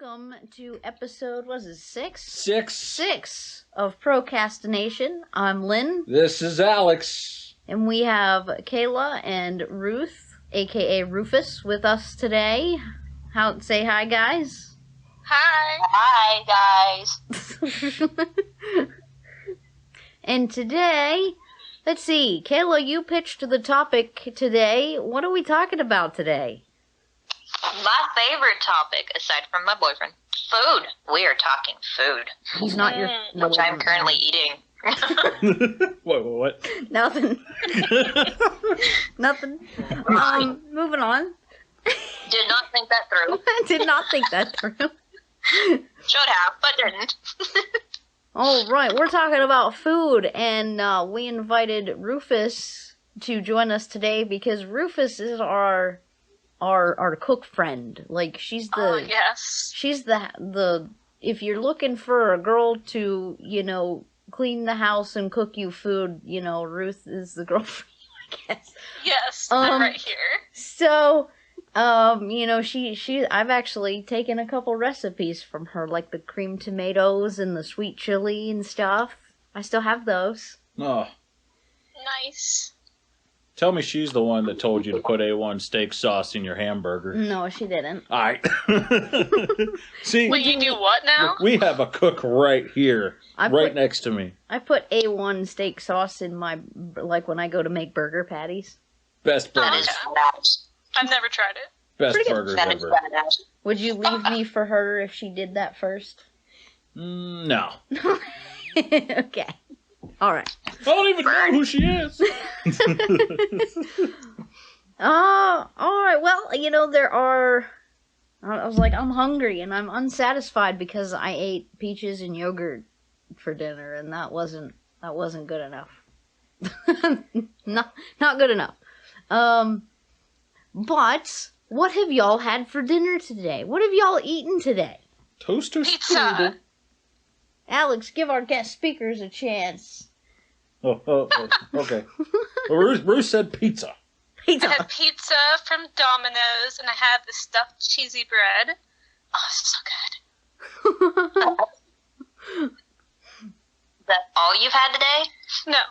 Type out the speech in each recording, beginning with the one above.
welcome to episode, was it 6? 6. 6 of ProCASTination. I'm Lynn. This is Alex. And we have Kayla and Ruth, aka Rufus, with us today. Say hi, guys. Hi. Hi, guys. And today, let's see, Kayla, you pitched the topic today. What are we talking about today? My favorite topic, aside from my boyfriend, food. We are talking food. He's not your... No, which I'm currently eating. What? Nothing. Nothing. Moving on. Did not think that through. Did not think that through. Should have, but didn't. All right, we're talking about food, and we invited Rufus to join us today because Rufus is our cook friend. Like, she's the... Oh, yes. She's the if you're looking for a girl to, clean the house and cook you food, Ruth is the girl for you, I guess. Yes, I'm right here. So, I've actually taken a couple recipes from her, like the cream tomatoes and the sweet chili and stuff. I still have those. Oh. Nice. Tell me she's the one that told you to put A1 steak sauce in your hamburger. No, she didn't. All right. See, Wait, you do what now? We have a cook right here, next to me. I put A1 steak sauce in my, when I go to make burger patties. Best burgers. I've never tried it. Best burgers ever. Would you leave me for her if she did that first? No. Okay. All right. I don't even know who she is. All right. Well, I was like, I'm hungry and I'm unsatisfied because I ate peaches and yogurt for dinner, and that wasn't good enough. Not good enough. But what have y'all had for dinner today? What have y'all eaten today? Toaster Pizza. strudel. Alex, give our guest speakers a chance. Oh, okay. Well, Ruth said pizza. Pizza. I had pizza from Domino's, and I had the stuffed cheesy bread. Oh, so good. Is that all you've had today? No.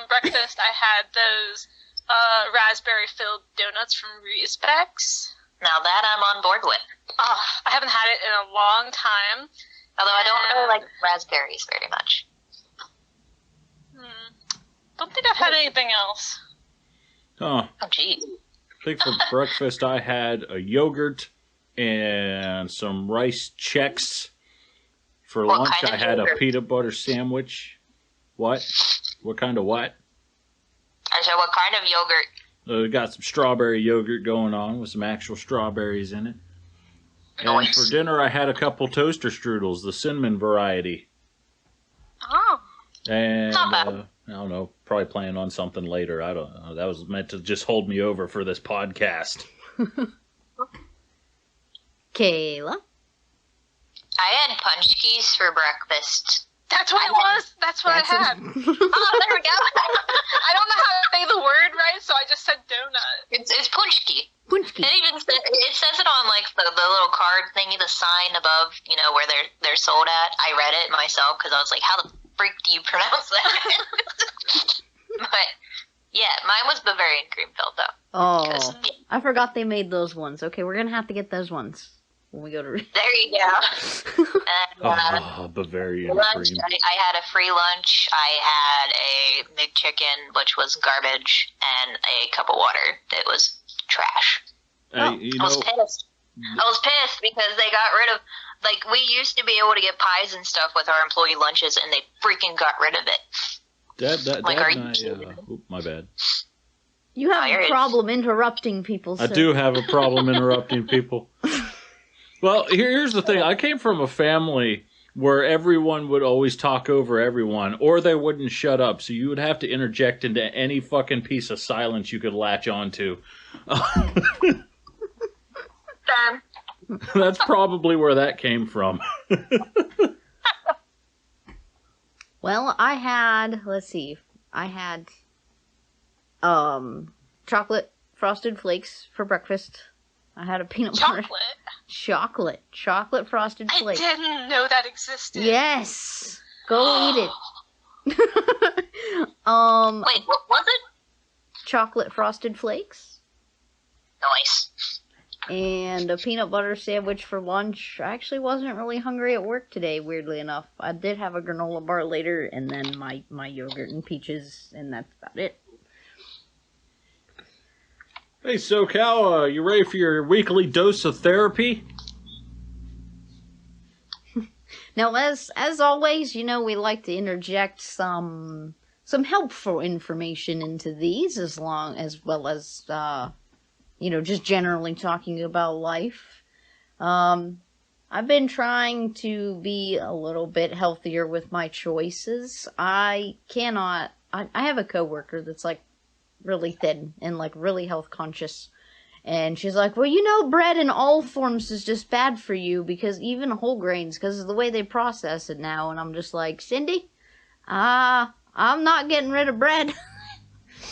Breakfast, I had those raspberry-filled donuts from Respects. Now that I'm on board with. Oh, I haven't had it in a long time. Although I don't really like raspberries very much. Don't think I've had anything else. Oh, geez. I think for breakfast I had a yogurt and some rice checks. For lunch I had a peanut butter sandwich. What? What kind of what? I said, what kind of yogurt? We got some strawberry yogurt going on with some actual strawberries in it. Nice. And for dinner I had a couple toaster strudels, the cinnamon variety. Oh. And Not bad. I don't know, probably planning on something later. I don't know. That was meant to just hold me over for this podcast. Kayla? I had punchkis for breakfast. That's what it was. That's what I had. Oh, there we go. I don't know how to say the word right, so I just said donut. It's punchki. Punchki. It says it on like the little card thingy, the sign above, where they're sold at. I read it myself because I was like, how the freak do you pronounce that? But yeah, mine was Bavarian cream filled though. Oh, I forgot they made those ones. Okay, we're gonna have to get those ones when we go to. There you go. And, Bavarian lunch, cream. I had a free lunch. I had a McChicken, which was garbage, and a cup of water that was trash. I was pissed. I was pissed because they got rid of, we used to be able to get pies and stuff with our employee lunches, and they freaking got rid of it. My bad. You have a problem interrupting people, sir. I do have a problem interrupting people. Well, here's the thing. I came from a family where everyone would always talk over everyone, or they wouldn't shut up, so you would have to interject into any fucking piece of silence you could latch onto. That's probably where that came from. Well, I had chocolate frosted flakes for breakfast. I had a peanut butter. Chocolate? Chocolate frosted I flakes. didn't know that existed. Yes, go eat it. Wait, what was it? Chocolate frosted flakes Nice. and a peanut butter sandwich for lunch. I actually wasn't really hungry at work today, weirdly enough. I did have a granola bar later, and then my yogurt and peaches, and that's about it. Hey, SoCal, you ready for your weekly dose of therapy? Now, as always, we like to interject some helpful information into these, as well as just generally talking about life. I've been trying to be a little bit healthier with my choices. I have a coworker that's like really thin and like really health conscious. And she's like, well, bread in all forms is just bad for you, because even whole grains, because of the way they process it now. And I'm just like, Cindy, I'm not getting rid of bread.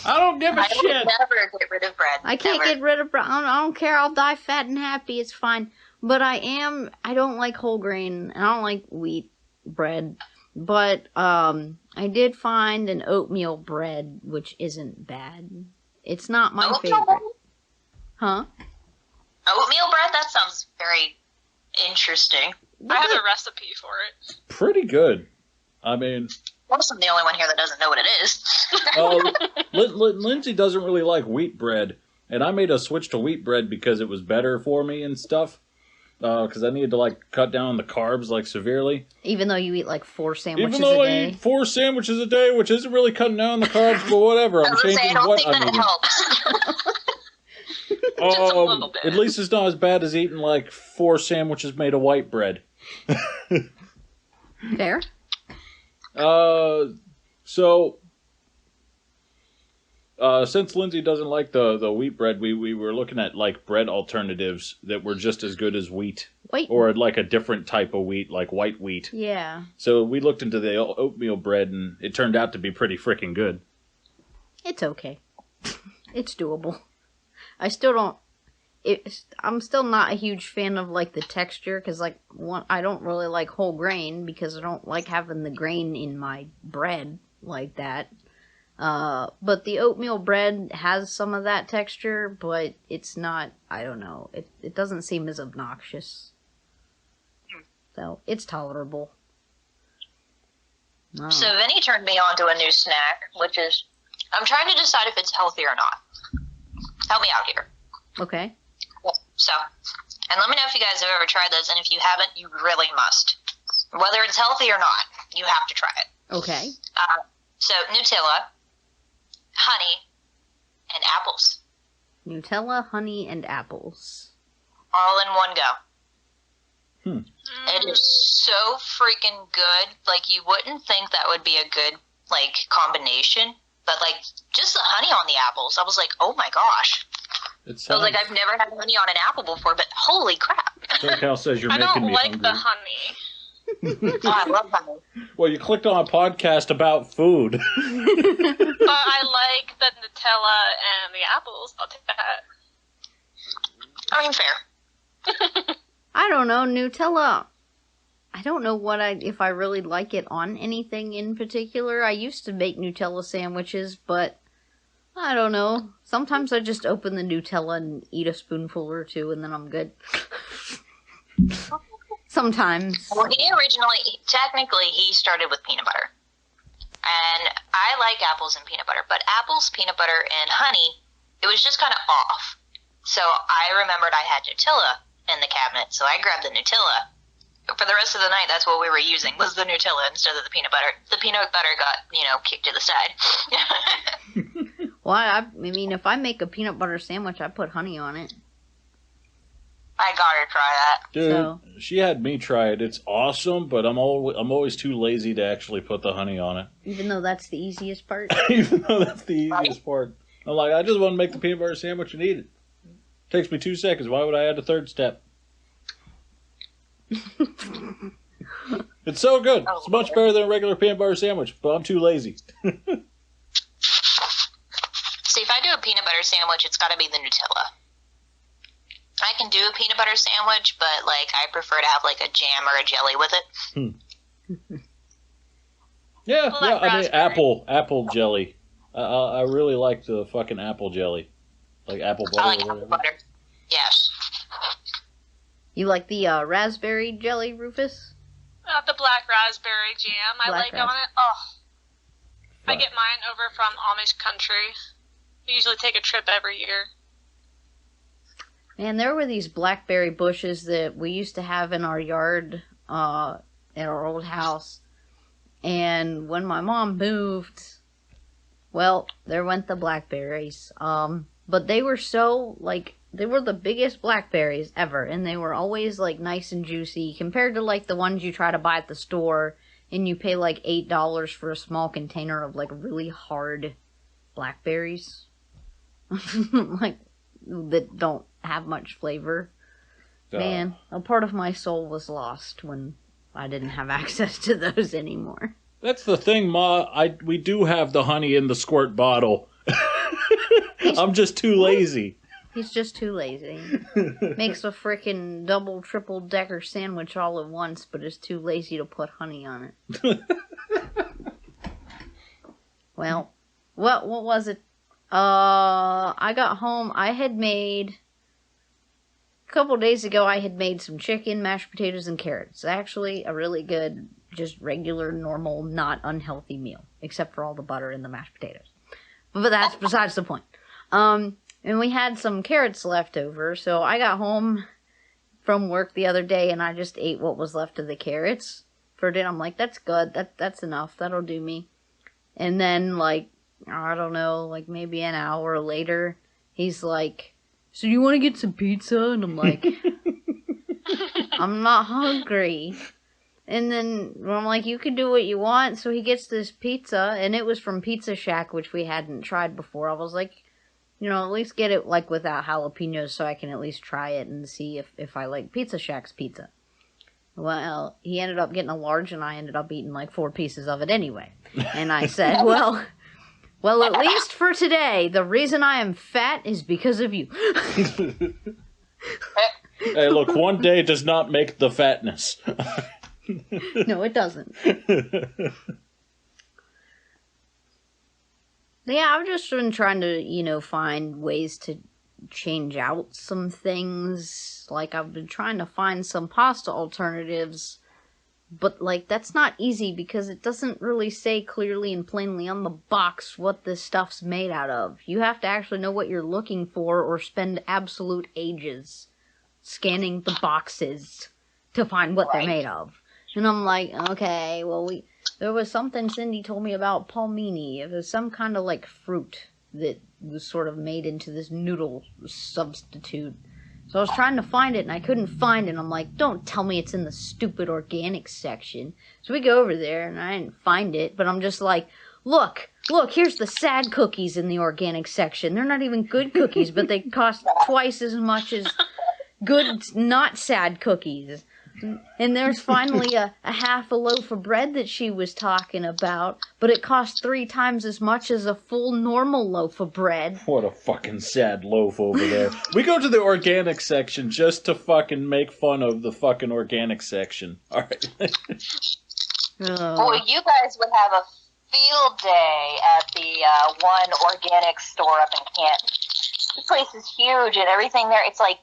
I don't give a I shit. would never get rid of bread. I can't get rid of bread. I don't care. I'll die fat and happy. It's fine. But I don't like whole grain, and I don't like wheat bread. But I did find an oatmeal bread, which isn't bad. It's not my Oatmeal favorite. bread? Huh? Oatmeal bread? That sounds very interesting. I have a recipe for it. Pretty good. I mean, I'm the only one here that doesn't know what it is. Lindsay doesn't really like wheat bread, and I made a switch to wheat bread because it was better for me and stuff. Because I needed to cut down on the carbs severely. Even though you eat 4 sandwiches Even though a I day. eat 4 sandwiches a day, which isn't really cutting down on the carbs, but whatever. I'm changing I don't what think I'm that eating. helps. Just a little bit. At least it's not as bad as eating 4 sandwiches made of white bread. Fair. Since Lindsay doesn't like the wheat bread, we were looking at bread alternatives that were just as good as wheat. Wait. Or a different type of wheat, like white wheat. Yeah. So we looked into the oatmeal bread, and it turned out to be pretty freaking good. It's okay. It's doable. I still don't... I'm still not a huge fan of the texture, because I don't really like whole grain, because I don't like having the grain in my bread like that. But the oatmeal bread has some of that texture, but it's not, I don't know, it doesn't seem as obnoxious. So, it's tolerable. Oh. So Vinny turned me on to a new snack, which is, I'm trying to decide if it's healthy or not. Help me out here. Okay. So, and let me know if you guys have ever tried this, and if you haven't, you really must. Whether it's healthy or not, you have to try it. Okay. So, Nutella, honey, and apples. Nutella, honey, and apples. All in one go. Hmm. It is so freaking good. You wouldn't think that would be a good, combination. But, just the honey on the apples, I was like, oh my gosh. I was like, I've never had honey on an apple before, but holy crap. SoCal says you're I making don't me like hungry. the honey. Oh, I love honey. Well, you clicked on a podcast about food. But I like the Nutella and the apples. I'll take that. I mean, fair. I don't know, Nutella. I don't know if I really like it on anything in particular. I used to make Nutella sandwiches, but I don't know. Sometimes I just open the Nutella and eat a spoonful or two, and then I'm good. Sometimes. Well, technically, he started with peanut butter. And I like apples and peanut butter, but apples, peanut butter, and honey, it was just kind of off. So I remembered I had Nutella in the cabinet, so I grabbed the Nutella. For the rest of the night, that's what we were using, was the Nutella instead of the peanut butter. The peanut butter got, kicked to the side. Well, I mean, if I make a peanut butter sandwich, I put honey on it. I gotta try that. Dude, she had me try it. It's awesome, but I'm always too lazy to actually put the honey on it. Even though that's the easiest part? Even though that's the easiest part. I'm like, I just want to make the peanut butter sandwich and eat it. Takes me 2 seconds. Why would I add a third step? It's so good. It's much better than a regular peanut butter sandwich, but I'm too lazy. See, if I do a peanut butter sandwich, it's gotta be the Nutella. I can do a peanut butter sandwich, but like I prefer to have like a jam or a jelly with it. Yeah, Well, yeah. like I mean, raspberry. apple jelly. I really like the fucking apple jelly, like apple butter I like or apple whatever. butter. Yes. You like the raspberry jelly, Rufus? The black raspberry jam I Black like on it. Oh, I get mine over from Amish country. We usually take a trip every year. Man, there were these blackberry bushes that we used to have in our yard, at our old house. And when my mom moved, well, there went the blackberries. But they were so, like, they were the biggest blackberries ever. And they were always, like, nice and juicy compared to, like, the ones you try to buy at the store. And you pay, like, $8 for a small container of, like, really hard blackberries. Like, that don't have much flavor. Man, a part of my soul was lost when I didn't have access to those anymore. That's the thing, Ma. We do have the honey in the squirt bottle. I'm just too lazy. He's just too lazy. Makes a frickin' double, triple decker sandwich all at once, but is too lazy to put honey on it. Well, what was it? I got home. A couple days ago, I had made some chicken, mashed potatoes, and carrots. Actually, a really good, just regular, normal, not unhealthy meal, except for all the butter in the mashed potatoes. But that's besides the point. And we had some carrots left over, so I got home from work the other day, and I just ate what was left of the carrots for dinner. I'm like, that's good. That's enough. That'll do me. And then, like, I don't know, like maybe an hour later, he's like, so you want to get some pizza? And I'm like, I'm not hungry. And then I'm like, you can do what you want. So he gets this pizza, and it was from Pizza Shack, which we hadn't tried before. I was like, you know, at least get it like without jalapenos so I can at least try it and see if I like Pizza Shack's pizza. Well, he ended up getting a large, and I ended up eating like 4 pieces of it anyway. And I said, well, at least for today, the reason I am fat is because of you. Hey, look, one day does not make the fatness. No, it doesn't. Yeah, I've just been trying to, find ways to change out some things. Like, I've been trying to find some pasta alternatives, but, like, that's not easy because it doesn't really say clearly and plainly on the box what this stuff's made out of. You have to actually know what you're looking for or spend absolute ages scanning the boxes to find what they're made of. And I'm like, okay, well, there was something Cindy told me about palmini. It was some kind of, like, fruit that was sort of made into this noodle substitute. So I was trying to find it, and I couldn't find it. And I'm like, don't tell me it's in the stupid organic section. So we go over there, and I didn't find it. But I'm just like, look, here's the sad cookies in the organic section. They're not even good cookies, but they cost twice as much as good, not sad cookies. And there's finally a half a loaf of bread that she was talking about, but it cost 3 times as much as a full normal loaf of bread. What a fucking sad loaf over there. We go to the organic section just to fucking make fun of the fucking organic section. Alright. Boy, you guys would have a field day at the one organic store up in Canton. This place is huge, and everything there, it's like,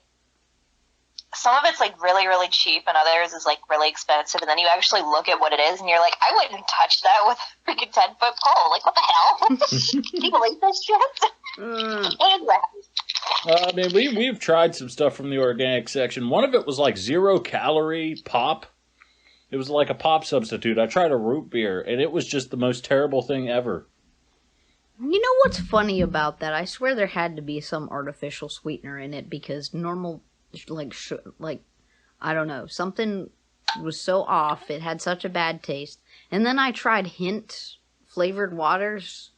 some of it's like really, really cheap, and others is like really expensive. And then you actually look at what it is, and you're like, I wouldn't touch that with a freaking 10-foot pole. Like, what the hell? Can you believe this shit? What is that? I mean, we've tried some stuff from the organic section. One of it was like 0-calorie pop. It was like a pop substitute. I tried a root beer, and it was just the most terrible thing ever. You know what's funny about that? I swear there had to be some artificial sweetener in it because normal, like, I don't know, something was so off. It had such a bad taste. And then I tried hint flavored waters.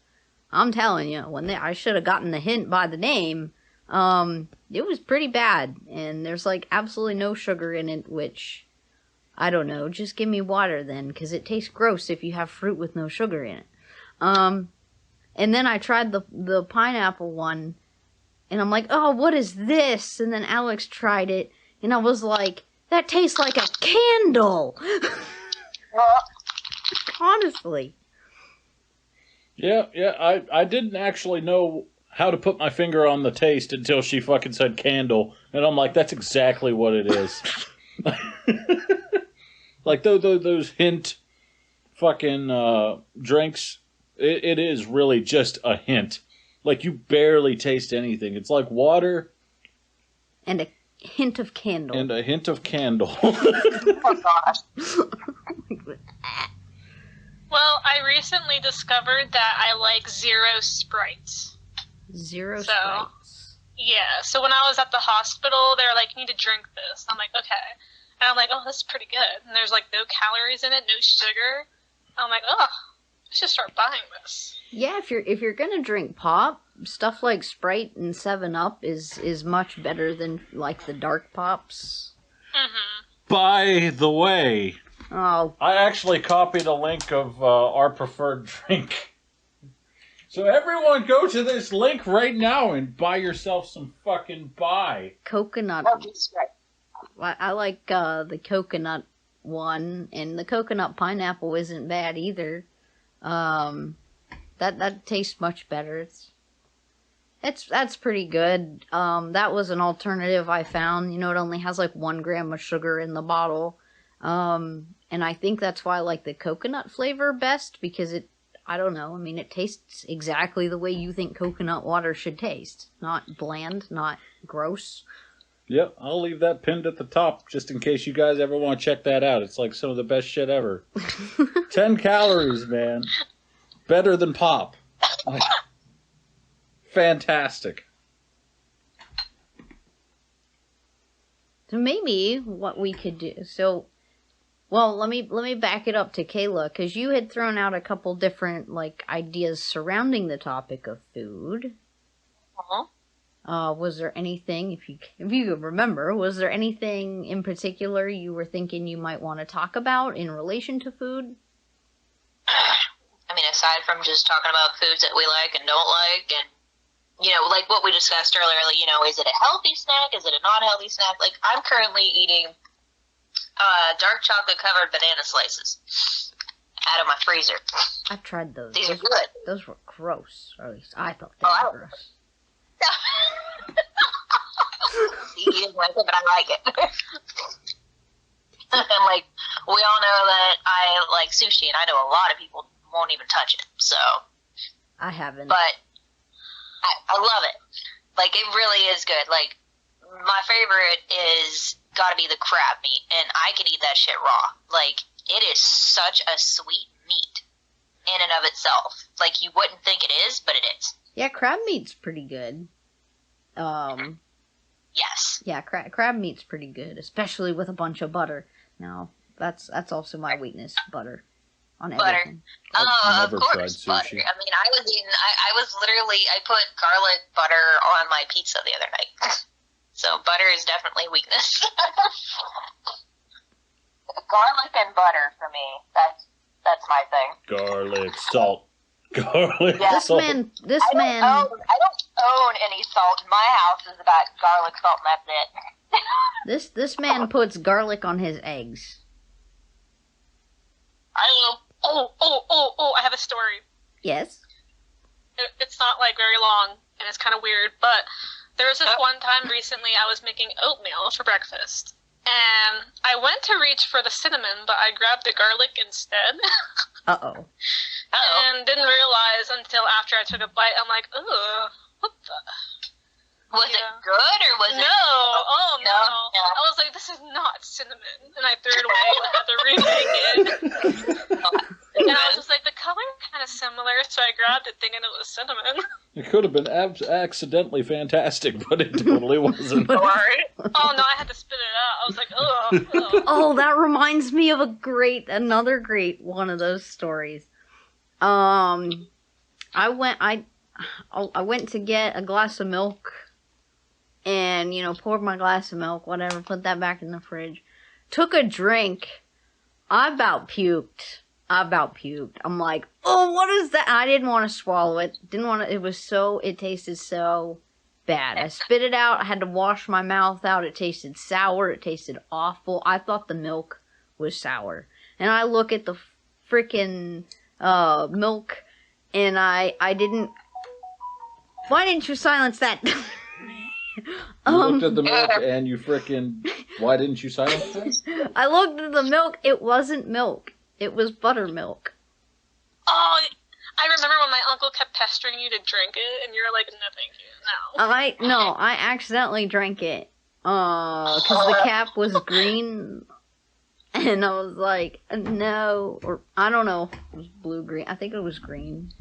I'm telling you, I should have gotten the hint by the name. It was pretty bad. And there's like absolutely no sugar in it, which, I don't know, just give me water then, because it tastes gross if you have fruit with no sugar in it. And then I tried the pineapple one, And I'm like, oh, what is this? And then Alex tried it, and I was like, that tastes like a candle. Honestly. Yeah, I didn't actually know how to put my finger on the taste until she fucking said candle, and I'm like, that's exactly what it is. Like those hint fucking drinks, it is really just a hint. Like, you barely taste anything. It's like water And a hint of candle. and a hint of candle. Oh gosh. Well, I recently discovered that I like zero Sprite. Zero So- Sprites. Yeah, so when I was at the hospital, they were like, you need to drink this. I'm like, okay. And I'm like, oh, that's pretty good. And there's like no calories in it, no sugar. I'm like, oh, I should start buying this. Yeah, if you're gonna drink pop, stuff like Sprite and 7-Up is much better than like the dark pops. Mm-hmm. By the way, Oh, I actually copied a link of our preferred drink. So everyone go to this link right now and buy yourself some fucking buy. coconut. Oh, Jesus Christ. I like the coconut one, and the coconut pineapple isn't bad either. That tastes much better. That's pretty good. That was an alternative I found. You know, it only has like 1 gram of sugar in the bottle. And I think that's why I like the coconut flavor best, because I don't know, I mean, it tastes exactly the way you think coconut water should taste. Not bland, not gross. Yep, I'll leave that pinned at the top just in case you guys ever want to check that out. It's like some of the best shit ever. 10 calories, man. Better than pop. Like, fantastic. So maybe what we could do, well, let me back it up to Kayla, because you had thrown out a couple different, like, ideas surrounding the topic of food. Uh-huh. Was there anything, if you could remember, was there anything in particular you were thinking you might want to talk about in relation to food? I mean, aside from just talking about foods that we like and don't like, and, you know, like what we discussed earlier, like, you know, is it a healthy snack? Is it a non-healthy snack? Like, I'm currently eating dark chocolate covered banana slices out of my freezer. I've tried those. These are good. Those were gross, or at least I thought they Oh, were gross. You didn't like it, but I like it. And, like, we all know that I like sushi, and I know a lot of people won't even touch it, so. I haven't. But I love it. Like, it really is good. Like, my favorite is gotta be the crab meat, and I can eat that shit raw. Like, it is such a sweet meat in and of itself. Like, you wouldn't think it is, but it is. Yeah, crab meat's pretty good. Yes. Yeah, crab meat's pretty good, especially with a bunch of butter. Now, that's also my weakness, butter on Butter. everything. I've Of never course, tried butter. sushi. I mean, I put garlic butter on my pizza the other night. So butter is definitely a weakness. Garlic and butter for me. That's my thing. Garlic, salt. Garlic, Yeah. salt. This I man, don't own any salt. My house is about garlic, salt, and that's it. this man puts garlic on his eggs. I have a story. Yes. It's not like very long, and it's kind of weird, but there was this one time recently I was making oatmeal for breakfast, and I went to reach for the cinnamon, but I grabbed the garlic instead. Uh-oh. And didn't realize until after I took a bite. I'm like, ugh, what the? Was Yeah. it good or was No, it? oh no. No. I was like, this is not cinnamon. And I threw it away and had to remake it. And I was just like, the color kind of similar, so I grabbed it thinking it was cinnamon. It could have been accidentally fantastic, but it totally wasn't. Sorry. Oh no, I had to spit it out. I was like, ugh. Oh, that reminds me of another great one of those stories. I went to get a glass of milk, and, you know, poured my glass of milk, whatever, put that back in the fridge. Took a drink. I about puked. I'm like, oh, what is that? I didn't want to swallow it. It tasted so bad. I spit it out. I had to wash my mouth out. It tasted sour. It tasted awful. I thought the milk was sour. And I look at the freaking milk, and I didn't... Why didn't you silence that? You looked at the milk and you frickin'... Why didn't you silence it? I looked at the milk. It wasn't milk. It was buttermilk. Oh, I remember when my uncle kept pestering you to drink it, and you were like, no thank you, no. I accidentally drank it. Because the cap was green. And I was like, no. Or, I don't know. It was blue-green. I think it was green.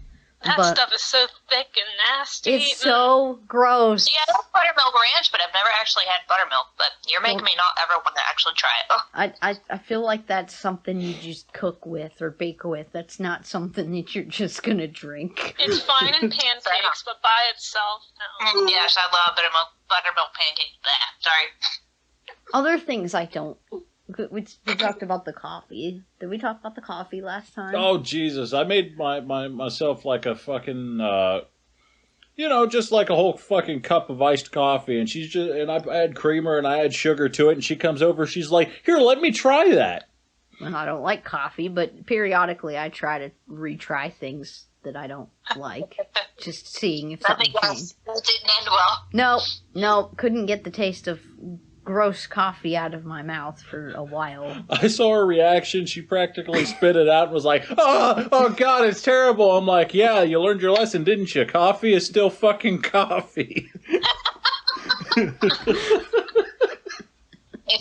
That stuff is so thick and nasty. It's so gross. Yeah, I love buttermilk ranch, but I've never actually had buttermilk. But you're making me not ever want to actually try it. I feel like that's something you just cook with or bake with. That's not something that you're just gonna drink. It's fine in pancakes, but by itself, no. Yes, I love buttermilk pancakes. Sorry. Other things I don't. We talked about the coffee. Did we talk about the coffee last time? Oh, Jesus. I made myself like a fucking, just like a whole fucking cup of iced coffee. And I had creamer and I had sugar to it. And she comes over, she's like, here, let me try that. And I don't like coffee, but periodically I try to retry things that I don't like. Just seeing if something changed. That didn't end well. No, couldn't get the taste of gross coffee out of my mouth for a while. I saw her reaction. She practically spit it out and was like, oh God, it's terrible. I'm like, yeah, you learned your lesson, didn't you? Coffee is still fucking coffee. If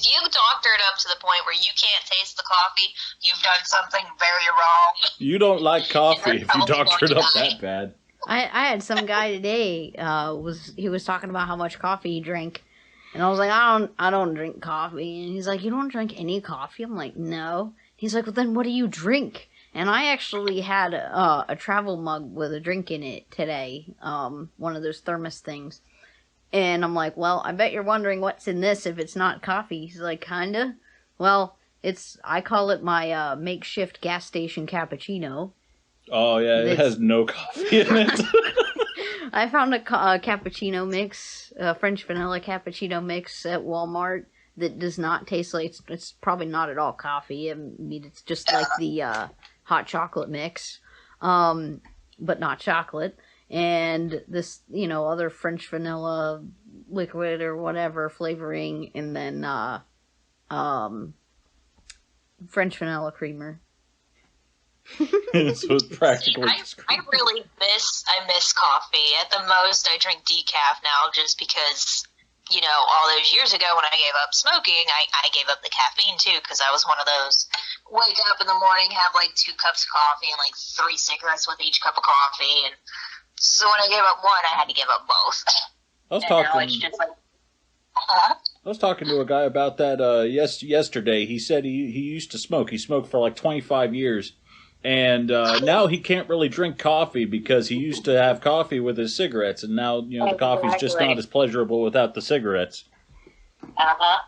you've doctored up to the point where you can't taste the coffee, you've done something very wrong. You don't like coffee if you doctored up that bad. I had some guy today, he was talking about how much coffee he drank. And I was like, I don't drink coffee. And he's like, you don't drink any coffee? I'm like, no. He's like, well, then what do you drink? And I actually had a travel mug with a drink in it today. One of those thermos things. And I'm like, well, I bet you're wondering what's in this if it's not coffee. He's like, kinda. Well, I call it my makeshift gas station cappuccino. Oh, yeah, it has no coffee in it. I found a cappuccino mix, a French vanilla cappuccino mix at Walmart that does not taste like, it's probably not at all coffee. I mean, it's just like the hot chocolate mix, but not chocolate. And this, other French vanilla liquid or whatever flavoring, and then French vanilla creamer. So it's practically. I really miss coffee. At the most, I drink decaf now, just because all those years ago when I gave up smoking, I gave up the caffeine too, because I was one of those wake up in the morning, have like 2 cups of coffee and like 3 cigarettes with each cup of coffee, and so when I gave up one, I had to give up both. Now it's just like, I was talking to a guy about that yesterday. He said he used to smoke. He smoked for like 25 years. And now he can't really drink coffee because he used to have coffee with his cigarettes, and now the coffee's just not as pleasurable without the cigarettes.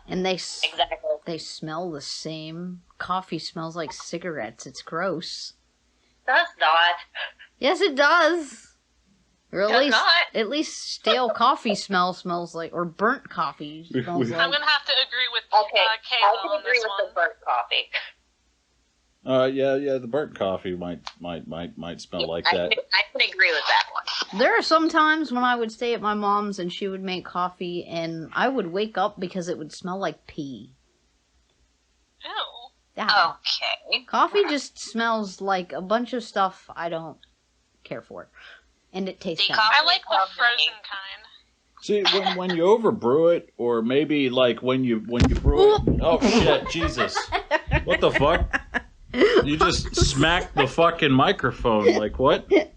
And they smell the same. Coffee smells like cigarettes. It's gross. Does not. Yes, it does. Or at least stale coffee smells like, or burnt coffee smells like. I'm gonna have to agree with I Kayla can agree with the burnt coffee. The burnt coffee might smell like that. I can agree with that one. There are some times when I would stay at my mom's and she would make coffee and I would wake up because it would smell like pee. Ew. Yeah. Okay. Coffee just smells like a bunch of stuff I don't care for. And it tastes bad. I like the frozen kind. See, when you overbrew it, or maybe like when you brew it. Oh shit, Jesus! What the fuck? You just smacked the fucking microphone. Like what? Microphone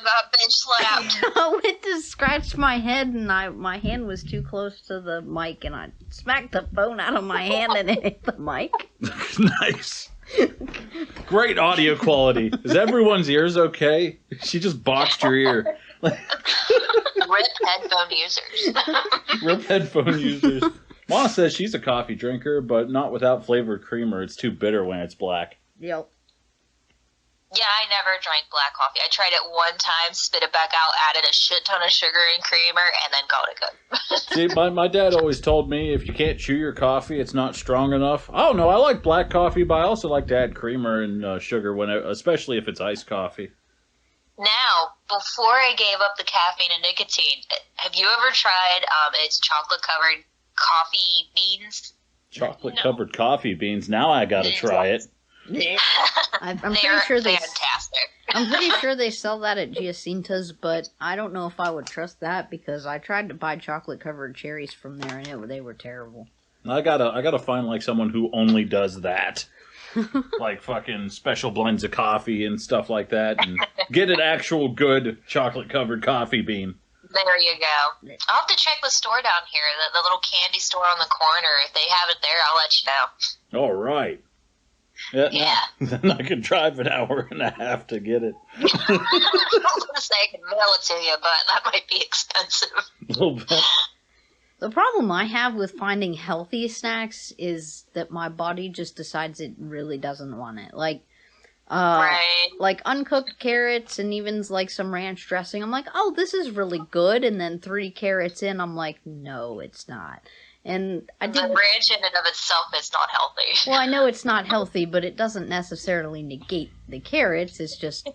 got bitch slapped. I went to scratch my head and my hand was too close to the mic and I smacked the phone out of my hand and it hit the mic. Nice. Great audio quality. Is everyone's ears okay? She just boxed your ear. Rip headphone users. Rip headphone users. Ma says she's a coffee drinker, but not without flavored creamer. It's too bitter when it's black. Yep. Yeah, I never drank black coffee. I tried it one time, spit it back out, added a shit ton of sugar and creamer, and then called it good. See, my dad always told me if you can't chew your coffee, it's not strong enough. I don't know. I like black coffee, but I also like to add creamer and sugar, especially if it's iced coffee. Now, before I gave up the caffeine and nicotine, have you ever tried it's chocolate-covered coffee beans? Chocolate-covered coffee beans. Now I gotta try it. I'm pretty sure fantastic. I'm pretty sure they sell that at Giacinta's, but I don't know if I would trust that because I tried to buy chocolate-covered cherries from there and they were terrible. I gotta find like someone who only does that. Like fucking special blends of coffee and stuff like that, and get an actual good chocolate-covered coffee bean. There you go. I'll have to check the store down here, the little candy store on the corner. If they have it there, I'll let you know. All right. Yeah. Then I could drive an hour and a half to get it. I was going to say I could mail it to you, but that might be expensive. A little bit. The problem I have with finding healthy snacks is that my body just decides it really doesn't want it. Like uncooked carrots and even like some ranch dressing. I'm like, oh, this is really good. And then 3 carrots in, I'm like, no, it's not. And the ranch in and of itself is not healthy. Well, I know it's not healthy, but it doesn't necessarily negate the carrots. It's just,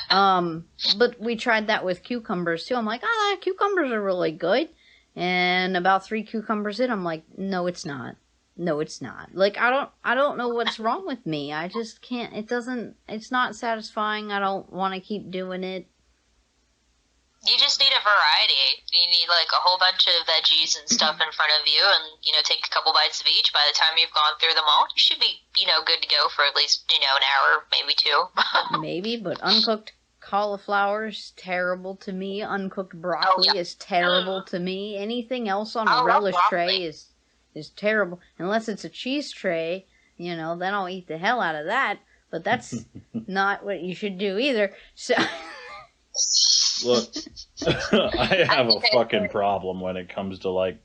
but we tried that with cucumbers too. I'm like, cucumbers are really good. And about 3 cucumbers in, I'm like, no, it's not. No, it's not. Like, I don't know what's wrong with me. I just can't, it's not satisfying. I don't want to keep doing it. You just need a variety. You need like a whole bunch of veggies and stuff in front of you and, take a couple bites of each. By the time you've gone through them all, you should be, good to go for at least, an hour, maybe 2. Maybe, but uncooked cauliflower is terrible to me. Uncooked broccoli is terrible to me. Anything else on a relish tray is terrible. Unless it's a cheese tray, then I'll eat the hell out of that. But that's not what you should do either. So... Look, I have a fucking problem when it comes to, like,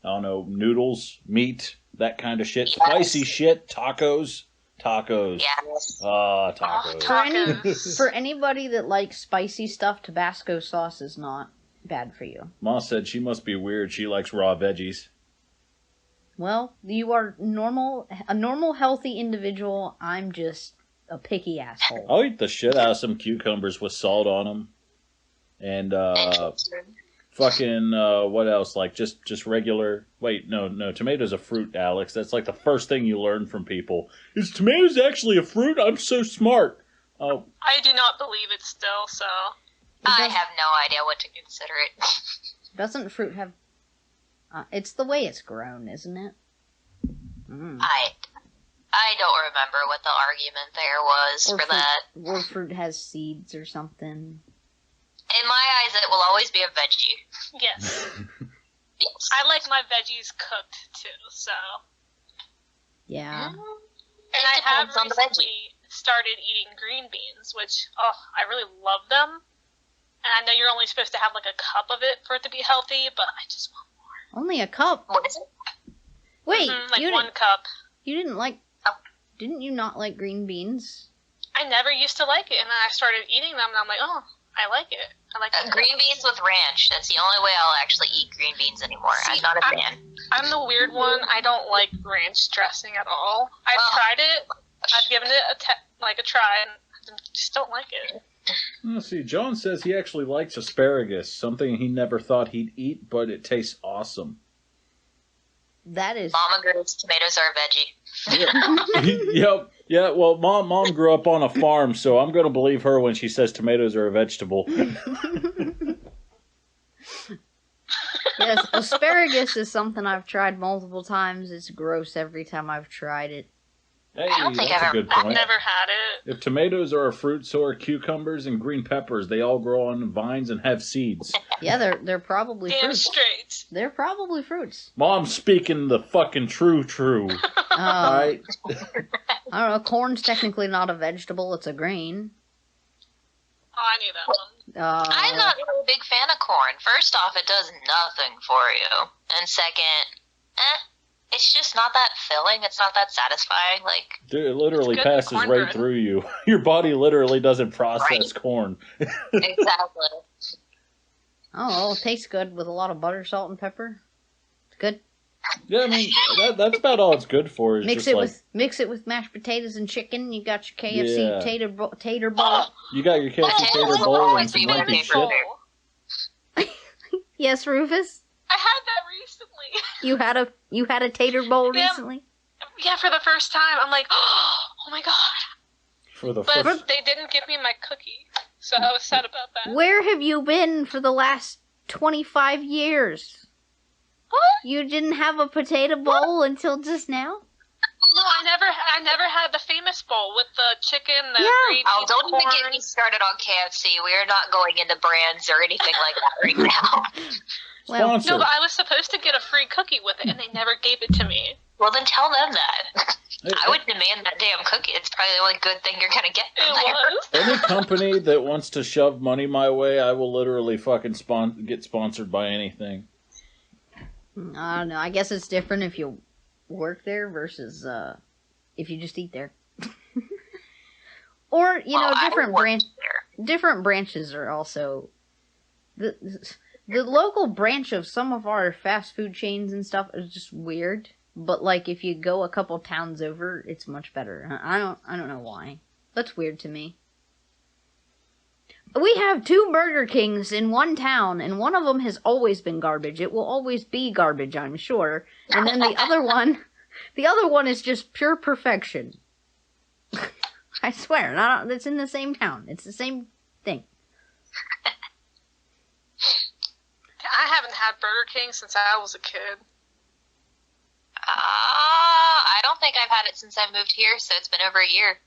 I don't know, noodles, meat, that kind of shit. Yes. Spicy shit, tacos. Yes. Tacos. For anybody that likes spicy stuff, Tabasco sauce is not bad for you. Ma said she must be weird. She likes raw veggies. Well, you are a normal, healthy individual. I'm just a picky asshole. I'll eat the shit out of some cucumbers with salt on them. And, fucking, what else? Like, just regular... Wait, no, tomato's a fruit, Alex. That's like the first thing you learn from people. Is tomatoes actually a fruit? I'm so smart. Oh. I do not believe it still, so... I have no idea what to consider it. Doesn't fruit have... it's the way it's grown, isn't it? Mm. I don't remember what the argument there was for that. Or fruit has seeds or something. In my eyes, it will always be a veggie. Yes. Yes. I like my veggies cooked, too, so... Yeah. And I have recently started eating green beans, which, I really love them. And I know you're only supposed to have, like, a cup of it for it to be healthy, but I just want more. Only a cup? What is it? Wait, like 1 cup. You didn't like... Didn't you not like green beans? I never used to like it, and then I started eating them, and I'm like, I like it. I like green beans with ranch. That's the only way I'll actually eat green beans anymore. I'm not a fan. I'm the weird one. I don't like ranch dressing at all. I've tried it. I've given it a try, and I just don't like it. Let's see, John says he actually likes asparagus, something he never thought he'd eat, but it tastes awesome. That is... Mama agrees. Tomatoes are a veggie. Yep. Yeah, well, mom grew up on a farm, so I'm going to believe her when she says tomatoes are a vegetable. Yes, asparagus is something I've tried multiple times. It's gross every time I've tried it. Hey, that's a good point. I've never had it. If tomatoes are a fruit, so are cucumbers and green peppers. They all grow on vines and have seeds. Yeah, they're probably Damn fruits. straight. They're probably fruits. Mom's speaking the fucking true. Right? I don't know, corn's technically not a vegetable, it's a grain. Oh, I knew that one. I'm not really a big fan of corn. First off, it does nothing for you. And second, it's just not that filling. It's not that satisfying. Like, dude, it literally It's good passes right cornbread. through you. Your body literally doesn't process corn. exactly. Oh, it tastes good with a lot of butter, salt, and pepper. It's good. Yeah, I mean that's about all it's good for. Is Mix just it with mashed potatoes and chicken. You got your KFC Yeah. tater bowl. You got your KFC Potatoes tater will bowl and always some be my lumpy favorite. shit. Yes, Rufus. I had that recently. You had a tater bowl Yeah. recently. Yeah, for the first time. I'm like, oh my god. For the But first, they didn't give me my cookie, so I was sad about that. Where have you been for the last 25 years? What? You didn't have a potato bowl until just now? No, I never had the famous bowl with the chicken, the Yeah. gravy, Oh, don't the even get corn. me started on KFC. We are not going into brands or anything like that right now. Well, sponsor. No, but I was supposed to get a free cookie with it, and they never gave it to me. Well, then tell them that. Hey, I would demand that damn cookie. It's probably the only good thing you're gonna get It from there. was. any company that wants to shove money my way, I will literally fucking get sponsored by anything. I don't know. I guess it's different if you work there versus if you just eat there. Or, Well, I different work branch there. different branches are also the local branch of some of our fast food chains and stuff is just weird. But like if you go a couple towns over, it's much better. I don't know why. That's weird to me. We have 2 Burger Kings in one town, and one of them has always been garbage. It will always be garbage, I'm sure. And then the other one is just pure perfection. I swear, it's in the same town. It's the same thing. I haven't had Burger King since I was a kid. I don't think I've had it since I moved here, so it's been over a year.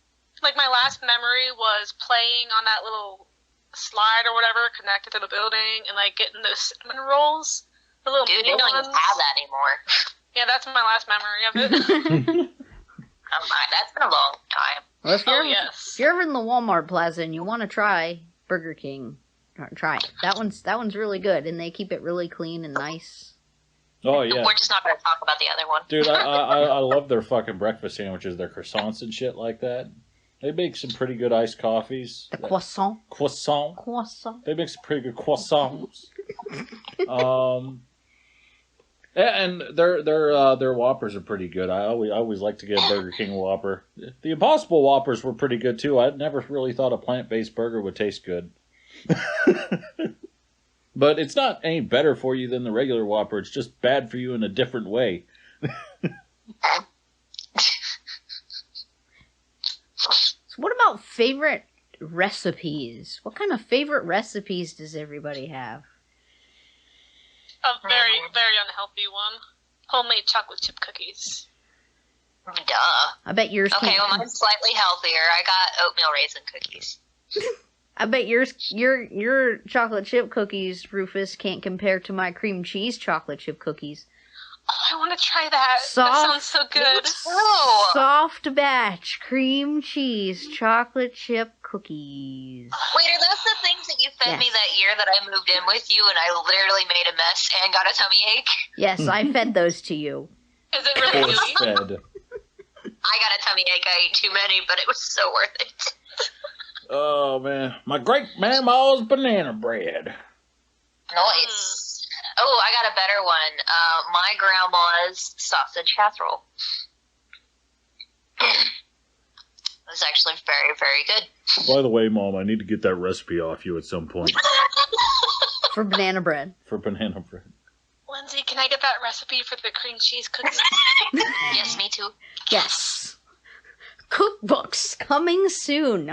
Like, my last memory was playing on that little slide or whatever connected to the building and, like, getting those cinnamon rolls. The little Dude, mini they don't even ones. have that anymore. Yeah, that's my last memory of it. That's been a long time. Well, if Oh, yes. you're ever in the Walmart Plaza and you want to try Burger King, try it. That one's really good, and they keep it really clean and nice. Oh yeah, We're just not going to talk about the other one. dude, I love their fucking breakfast sandwiches, their croissants and shit like that. They make some pretty good iced coffees. The croissant. Croissant. They make some pretty good croissants. And their Whoppers are pretty good. I always like to get a Burger King Whopper. The Impossible Whoppers were pretty good too. I never really thought a plant-based burger would taste good. But it's not any better for you than the regular Whopper. It's just bad for you in a different way. So what about favorite recipes? What kind of favorite recipes does everybody have? A very, very unhealthy one. Homemade chocolate chip cookies. Duh. I bet yours Okay, can't. well, mine's slightly healthier. I got oatmeal raisin cookies. I bet your chocolate chip cookies, Rufus, can't compare to my cream cheese chocolate chip cookies. Oh, I want to try that. Soft. That sounds so good. Oh, Soft batch cream cheese chocolate chip cookies. wait, are those the things that you fed Yes. me that year that I moved in with you and I literally made a mess and got a tummy ache? Yes, I fed those to you. Is it really Force gooey? fed. I got a tummy ache. I ate too many, but it was so worth it. Oh man, my great grandma's banana bread. Nice. Oh, I got a better one. My grandma's sausage casserole. It was actually very, very good. By the way, Mom, I need to get that recipe off you at some point For banana bread. for banana bread. Lindsay, can I get that recipe for the cream cheese cookies? Yes, me too. Yes. Cookbooks coming soon.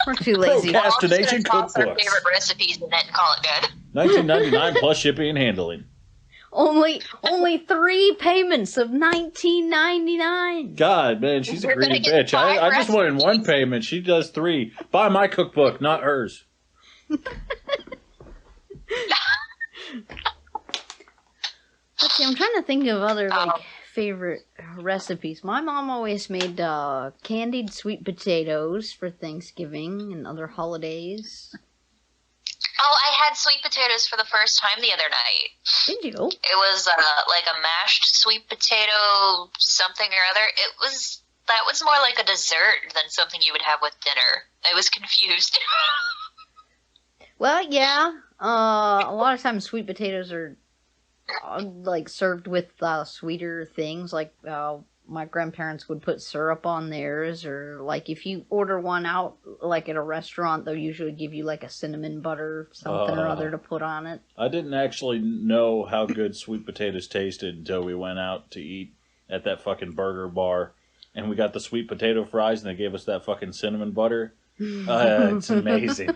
We're too lazy. ProCASTination Toss our cookbooks. favorite recipes in it and call it good. $19.99 plus shipping and handling. Only 3 payments of $19.99. God, man, she's a You're greedy gonna get bitch. I 5 just wanted one recipes. payment. She does 3. Buy my cookbook, not hers. Let's see, I'm trying to think of other favorite recipes. My mom always made candied sweet potatoes for Thanksgiving and other holidays. Oh, I had sweet potatoes for the first time the other night. Did you? It was like a mashed sweet potato something or other. That was more like a dessert than something you would have with dinner. I was confused. Well, yeah. A lot of times sweet potatoes are like served with sweeter things. Like my grandparents would put syrup on theirs, or like if you order one out like at a restaurant, they'll usually give you like a cinnamon butter something or other to put on it. I didn't actually know how good sweet potatoes tasted until we went out to eat at that fucking burger bar, and we got the sweet potato fries, and they gave us that fucking cinnamon butter. It's amazing.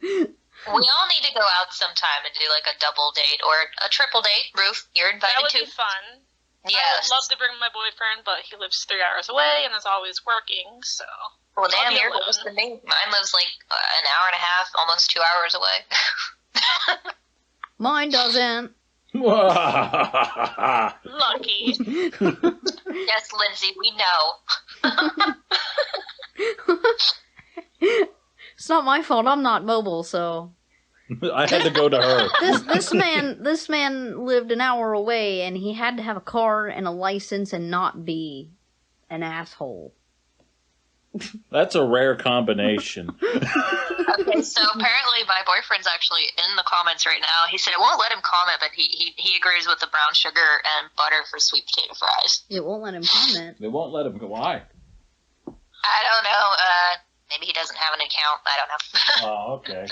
We all need to go out sometime and do like a double date or a triple date. Ruth, you're invited That would too. be fun. Yes. I would love to bring my boyfriend, but he lives 3 hours away and is always working, so... Well, damn, you're close to me. Mine lives like an hour and a half, almost 2 hours away. Mine doesn't. Lucky. Yes, Lindsay, we know. It's not my fault. I'm not mobile, so... I had to go to her. This man lived an hour away, and he had to have a car and a license and not be an asshole. That's a rare combination. Okay, so apparently my boyfriend's actually in the comments right now. He said it won't let him comment, but he agrees with the brown sugar and butter for sweet potato fries. It won't let him comment. They won't let him go. Why? I don't know. Maybe he doesn't have an account. I don't know. Oh, okay.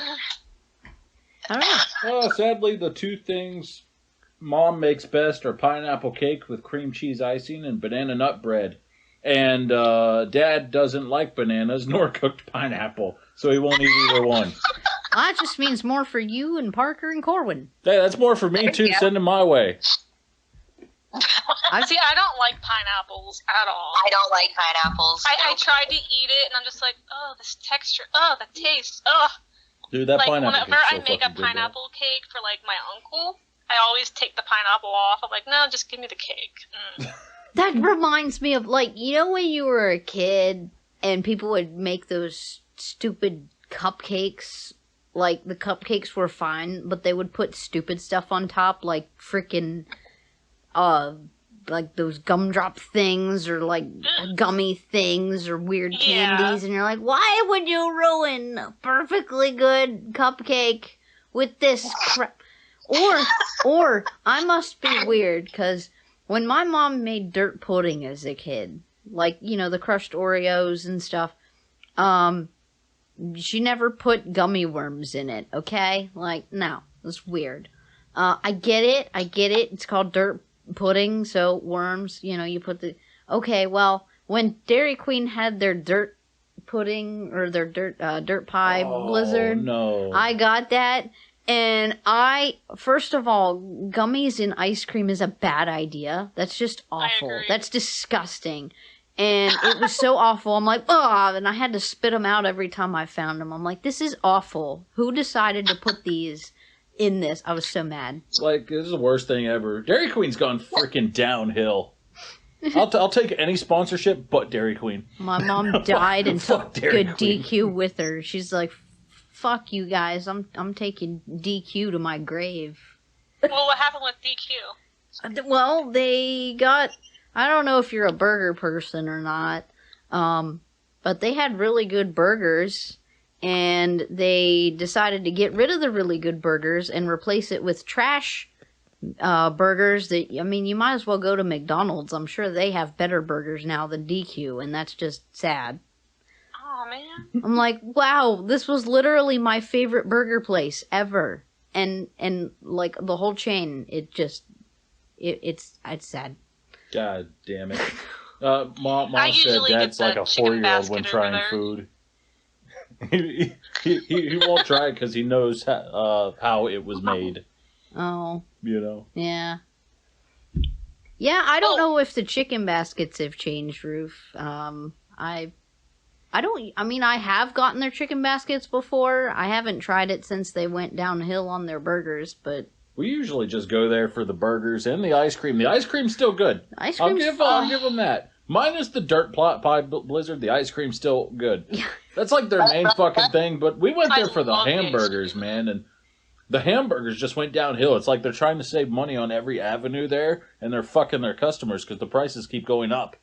I don't know. Well, sadly, the two things Mom makes best are pineapple cake with cream cheese icing and banana nut bread. And Dad doesn't like bananas nor cooked pineapple, so he won't eat either one. That just means more for you and Parker and Corwin. Hey, that's more for me, too. Send them my way. See, I don't like pineapples at all. I don't like pineapples. I tried to eat it, and I'm just like, oh, this texture, oh, the taste, oh. Dude, that like, pineapple whenever cake's so I make a fucking good, pineapple cake for, like, my uncle, I always take the pineapple off. I'm like, no, just give me the cake. That reminds me of, like, you know when you were a kid and people would make those stupid cupcakes? Like, the cupcakes were fine, but they would put stupid stuff on top, like frickin', like those gumdrop things, or like gummy things, or weird candies, and you're like, why would you ruin a perfectly good cupcake with this crap? Or I must be weird, because when my mom made dirt pudding as a kid, like, you know, the crushed Oreos and stuff, she never put gummy worms in it, okay? Like, no, it's weird. I get it, it's called dirt pudding, so worms, you know, you put the... Okay, well, when Dairy Queen had their dirt pudding, or their dirt pie blizzard, no. I got that, and first of all, gummies in ice cream is a bad idea. That's just awful. That's disgusting. And it was so awful. I'm like, oh, and I had to spit them out every time I found them. I'm like, this is awful. Who decided to put these in this? I was so mad. Like, this is the worst thing ever. Dairy Queen's gone freaking downhill. I'll take any sponsorship but Dairy Queen. My mom died and took good DQ with her. She's like, fuck you guys. I'm taking DQ to my grave. Well, what happened with DQ? Well, they got... I don't know if you're a burger person or not, but they had really good burgers, and they decided to get rid of the really good burgers and replace it with trash burgers that, I mean, you might as well go to McDonald's. I'm sure they have better burgers now than DQ, and that's just sad. Oh, man. I'm like, wow, this was literally my favorite burger place ever. And like, the whole chain, it's sad. God damn it. Mom said usually Dad's get like a the chicken 4-year-old when basket trying over there. food. he won't try it because he knows how it was made. Oh. You know? Yeah. Yeah, I don't know if the chicken baskets have changed, Roof. I mean, I have gotten their chicken baskets before. I haven't tried it since they went downhill on their burgers, but... We usually just go there for the burgers and the ice cream. The ice cream's still good. Ice cream's I'll give them that. Minus the dirt pie blizzard, the ice cream's still good. Yeah. That's like their main fucking thing, but we went there I for the love the ice hamburgers, man, and the hamburgers just went downhill. It's like they're trying to save money on every avenue there, and they're fucking their customers because the prices keep going up.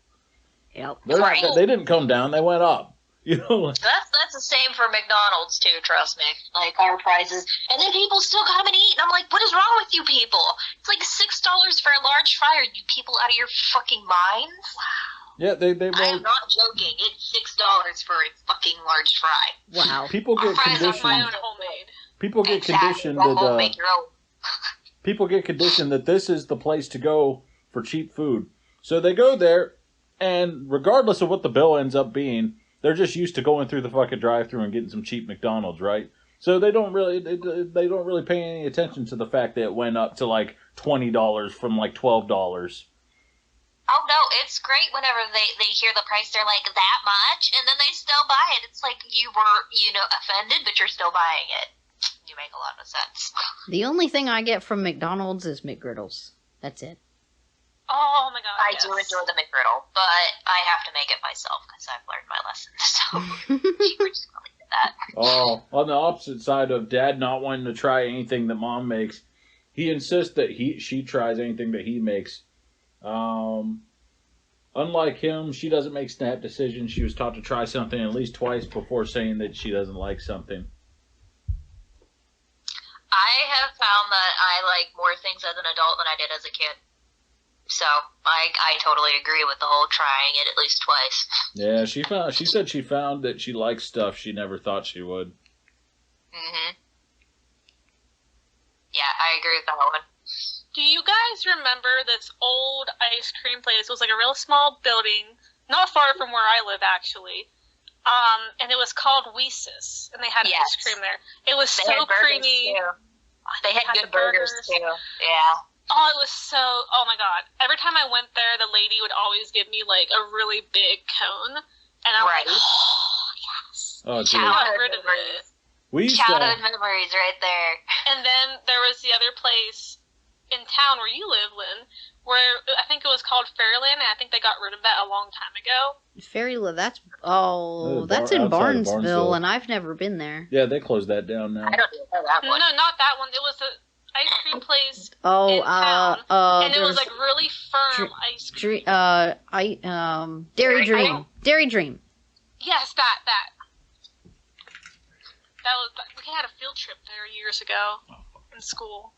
Yep. They didn't come down, they went up. You know, That's the same for McDonald's too. Trust me. Like our prices, and then people still come and eat, and I'm like, what is wrong with you people? It's like $6 for a large fry. Are you people out of your fucking minds? yeah, they I am not joking. It's $6 for a fucking large fry. Wow. people get Fries off my own conditioned. homemade. People get conditioned Exactly. that Make your own. people get conditioned that this is the place to go for cheap food. So they go there, and regardless of what the bill ends up being, they're just used to going through the fucking drive-thru and getting some cheap McDonald's, right? So they don't really pay any attention to the fact that it went up to like $20 from like $12. Oh no, it's great whenever they hear the price. They're like, that much, and then they still buy it. It's like you were offended, but you're still buying it. You make a lot of sense. The only thing I get from McDonald's is McGriddles. That's it. Oh my god. I yes. do enjoy the McGriddle, but I have to make it myself because I've learned my lesson. So we're just gonna leave it at that. Oh, on the opposite side of Dad not wanting to try anything that Mom makes, he insists that she tries anything that he makes. Unlike him, she doesn't make snap decisions. She was taught to try something at least twice before saying that she doesn't like something. I have found that I like more things as an adult than I did as a kid. So I totally agree with the whole trying it at least twice. Yeah, she said she found that she likes stuff she never thought she would. Mhm. Yeah, I agree with that one. Do you guys remember this old ice cream place? It was like a real small building, not far from where I live, actually. And it was called Weesis, and they had Yes. ice cream there. It was They so had burgers creamy. too. They had the good burgers too. Yeah. Oh, it was so. Oh my god! Every time I went there, the lady would always give me like a really big cone, and I was Right. like, oh yes. Oh, dude. I got Childhood rid of it. memories. We used Childhood to, memories right there. And then there was the other place in town where you live, Lynn, where I think it was called Fairyland, and I think they got rid of that a long time ago. Fairyland, that's Outside in of Barnesville, Barnesville. and I've never been there. yeah, they closed that down now. I don't even know that No, one. not that one. It was the ice cream place Oh, in town, and it was there's like really firm ice cream. Dairy Dream. Dairy Dream. Yes, that. That was. We had a field trip there years ago in school.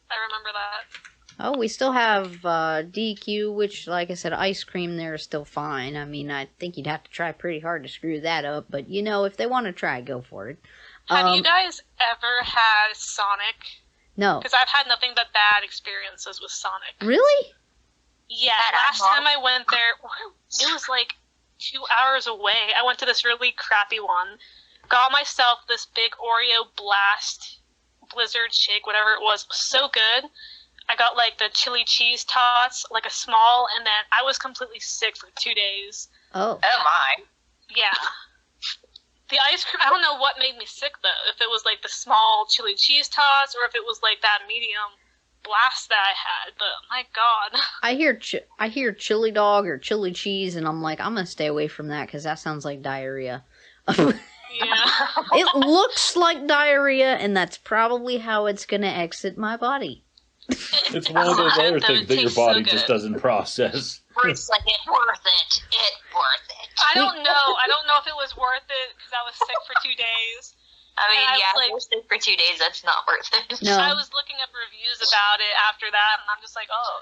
I remember that. Oh, we still have DQ, which, like I said, ice cream there is still fine. I mean, I think you'd have to try pretty hard to screw that up, but, if they want to try, go for it. Have you guys ever had Sonic? No. Because I've had nothing but bad experiences with Sonic. Really? Yeah, At last home? time I went there, it was like 2 hours away. I went to this really crappy one. Got myself this big Oreo Blast Blizzard shake, whatever it was. So good. I got like the chili cheese tots, like a small, and then I was completely sick for 2 days. Oh. Oh my. Yeah. The ice cream, I don't know what made me sick though. If it was like the small chili cheese tots or if it was like that medium blast that I had, but my god. I hear chili dog or chili cheese, and I'm like, I'm going to stay away from that because that sounds like diarrhea. Yeah. It looks like diarrhea, and that's probably how it's going to exit my body. It's one of those other things that your body just doesn't process. It's like, it's worth it. It's worth it. I don't know. I don't know if it was worth it because I was sick for 2 days. I mean, And I was yeah, like- if you're sick for 2 days, that's not worth it. No. I was looking up reviews about it after that, and I'm just like, oh,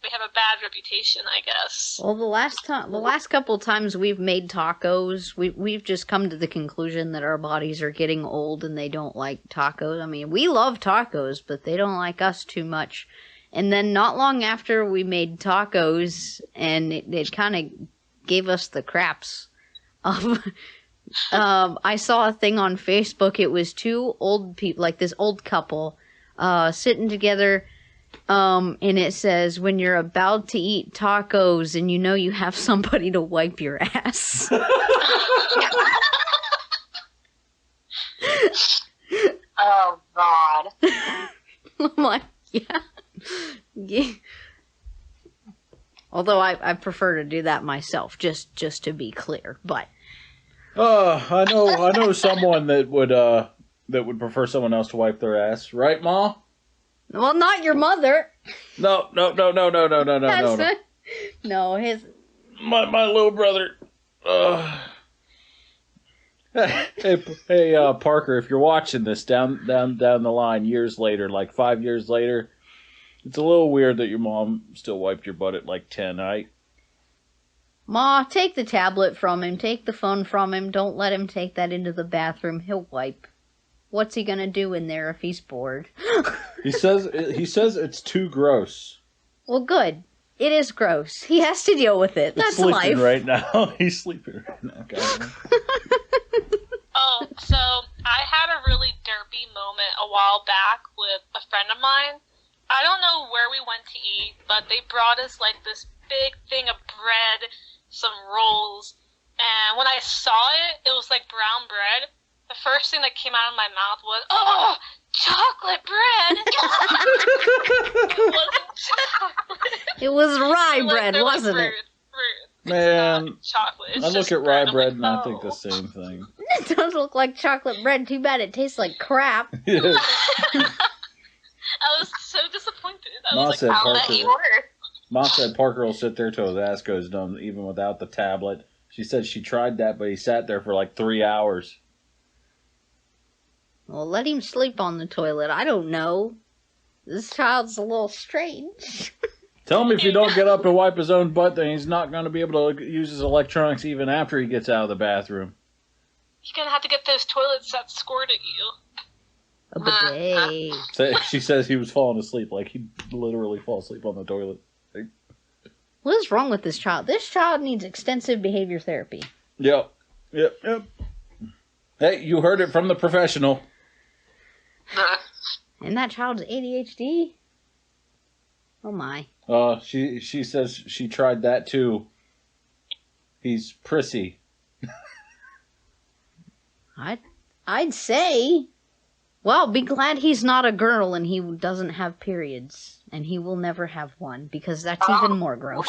we have a bad reputation, I guess. Well, the last couple of times we've made tacos, we've just come to the conclusion that our bodies are getting old and they don't like tacos. I mean, we love tacos, but they don't like us too much. And then not long after we made tacos, and it kind of gave us the craps. I saw a thing on Facebook. It was two old people, like this old couple, sitting together. And it says, when you're about to eat tacos and you have somebody to wipe your ass. Oh, God. I'm like, yeah. Although I prefer to do that myself, just to be clear. But I know someone that would prefer someone else to wipe their ass, right, Ma? well, not your mother. No. No, his. My little brother. Hey, Parker, if you're watching this down the line years later, like 5 years later, it's a little weird that your mom still wiped your butt at like 10, right? Ma, take the tablet from him. Take the phone from him. Don't let him take that into the bathroom. He'll wipe. What's he gonna do in there if he's bored? He says it's too gross. Well, good. It is gross. He has to deal with it. That's sleeping life. Right now. He's sleeping right now. Oh, so I had a really derpy moment a while back with a friend of mine. I don't know where we went to eat, but they brought us like this big thing of bread, some rolls, and when I saw it, it was like brown bread. The first thing that came out of my mouth was, "Oh, chocolate bread!" It wasn't chocolate. It was rye bread, They're wasn't it? Fruit. Man, it's not chocolate. It's I look just at rye I'm bread like, and I think "Oh." the same thing. It does look like chocolate bread. Too bad it tastes like crap. I was so disappointed. I Ma was said like, I'll let Parker. you order. Ma said Parker will sit there till his ass goes numb, even without the tablet. She said she tried that, but he sat there for like 3 hours. Well, let him sleep on the toilet. I don't know. This child's a little strange. Tell him if you don't get up and wipe his own butt, then he's not going to be able to use his electronics even after he gets out of the bathroom. You're gonna have to get those toilets that squirt at you. A bidet. So she says he was falling asleep, like he'd literally fall asleep on the toilet. What is wrong with this child? This child needs extensive behavior therapy. Yep. Hey, you heard it from the professional. And that child's ADHD? Oh my. She says she tried that too. He's prissy. I'd say, well, be glad he's not a girl and he doesn't have periods. And he will never have one, because that's even more gross.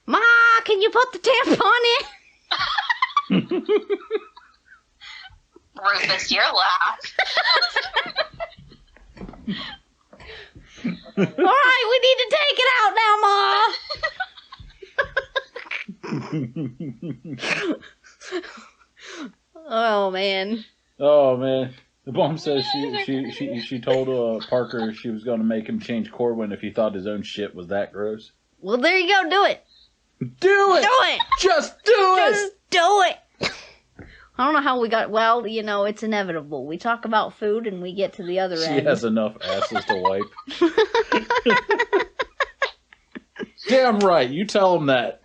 Ma, can you put the tampon in? Rufus, your laugh. Alright, we need to take it out now, Ma! Oh, man. Oh man, the mom says she told Parker she was going to make him change Corwin if he thought his own shit was that gross. Well, there you go. Do it. Do it. Do it. Just do it. Just do it. I don't know how we got. Well, you know, it's inevitable. We talk about food and we get to the other She end. has enough asses to wipe. Damn right. You tell him that.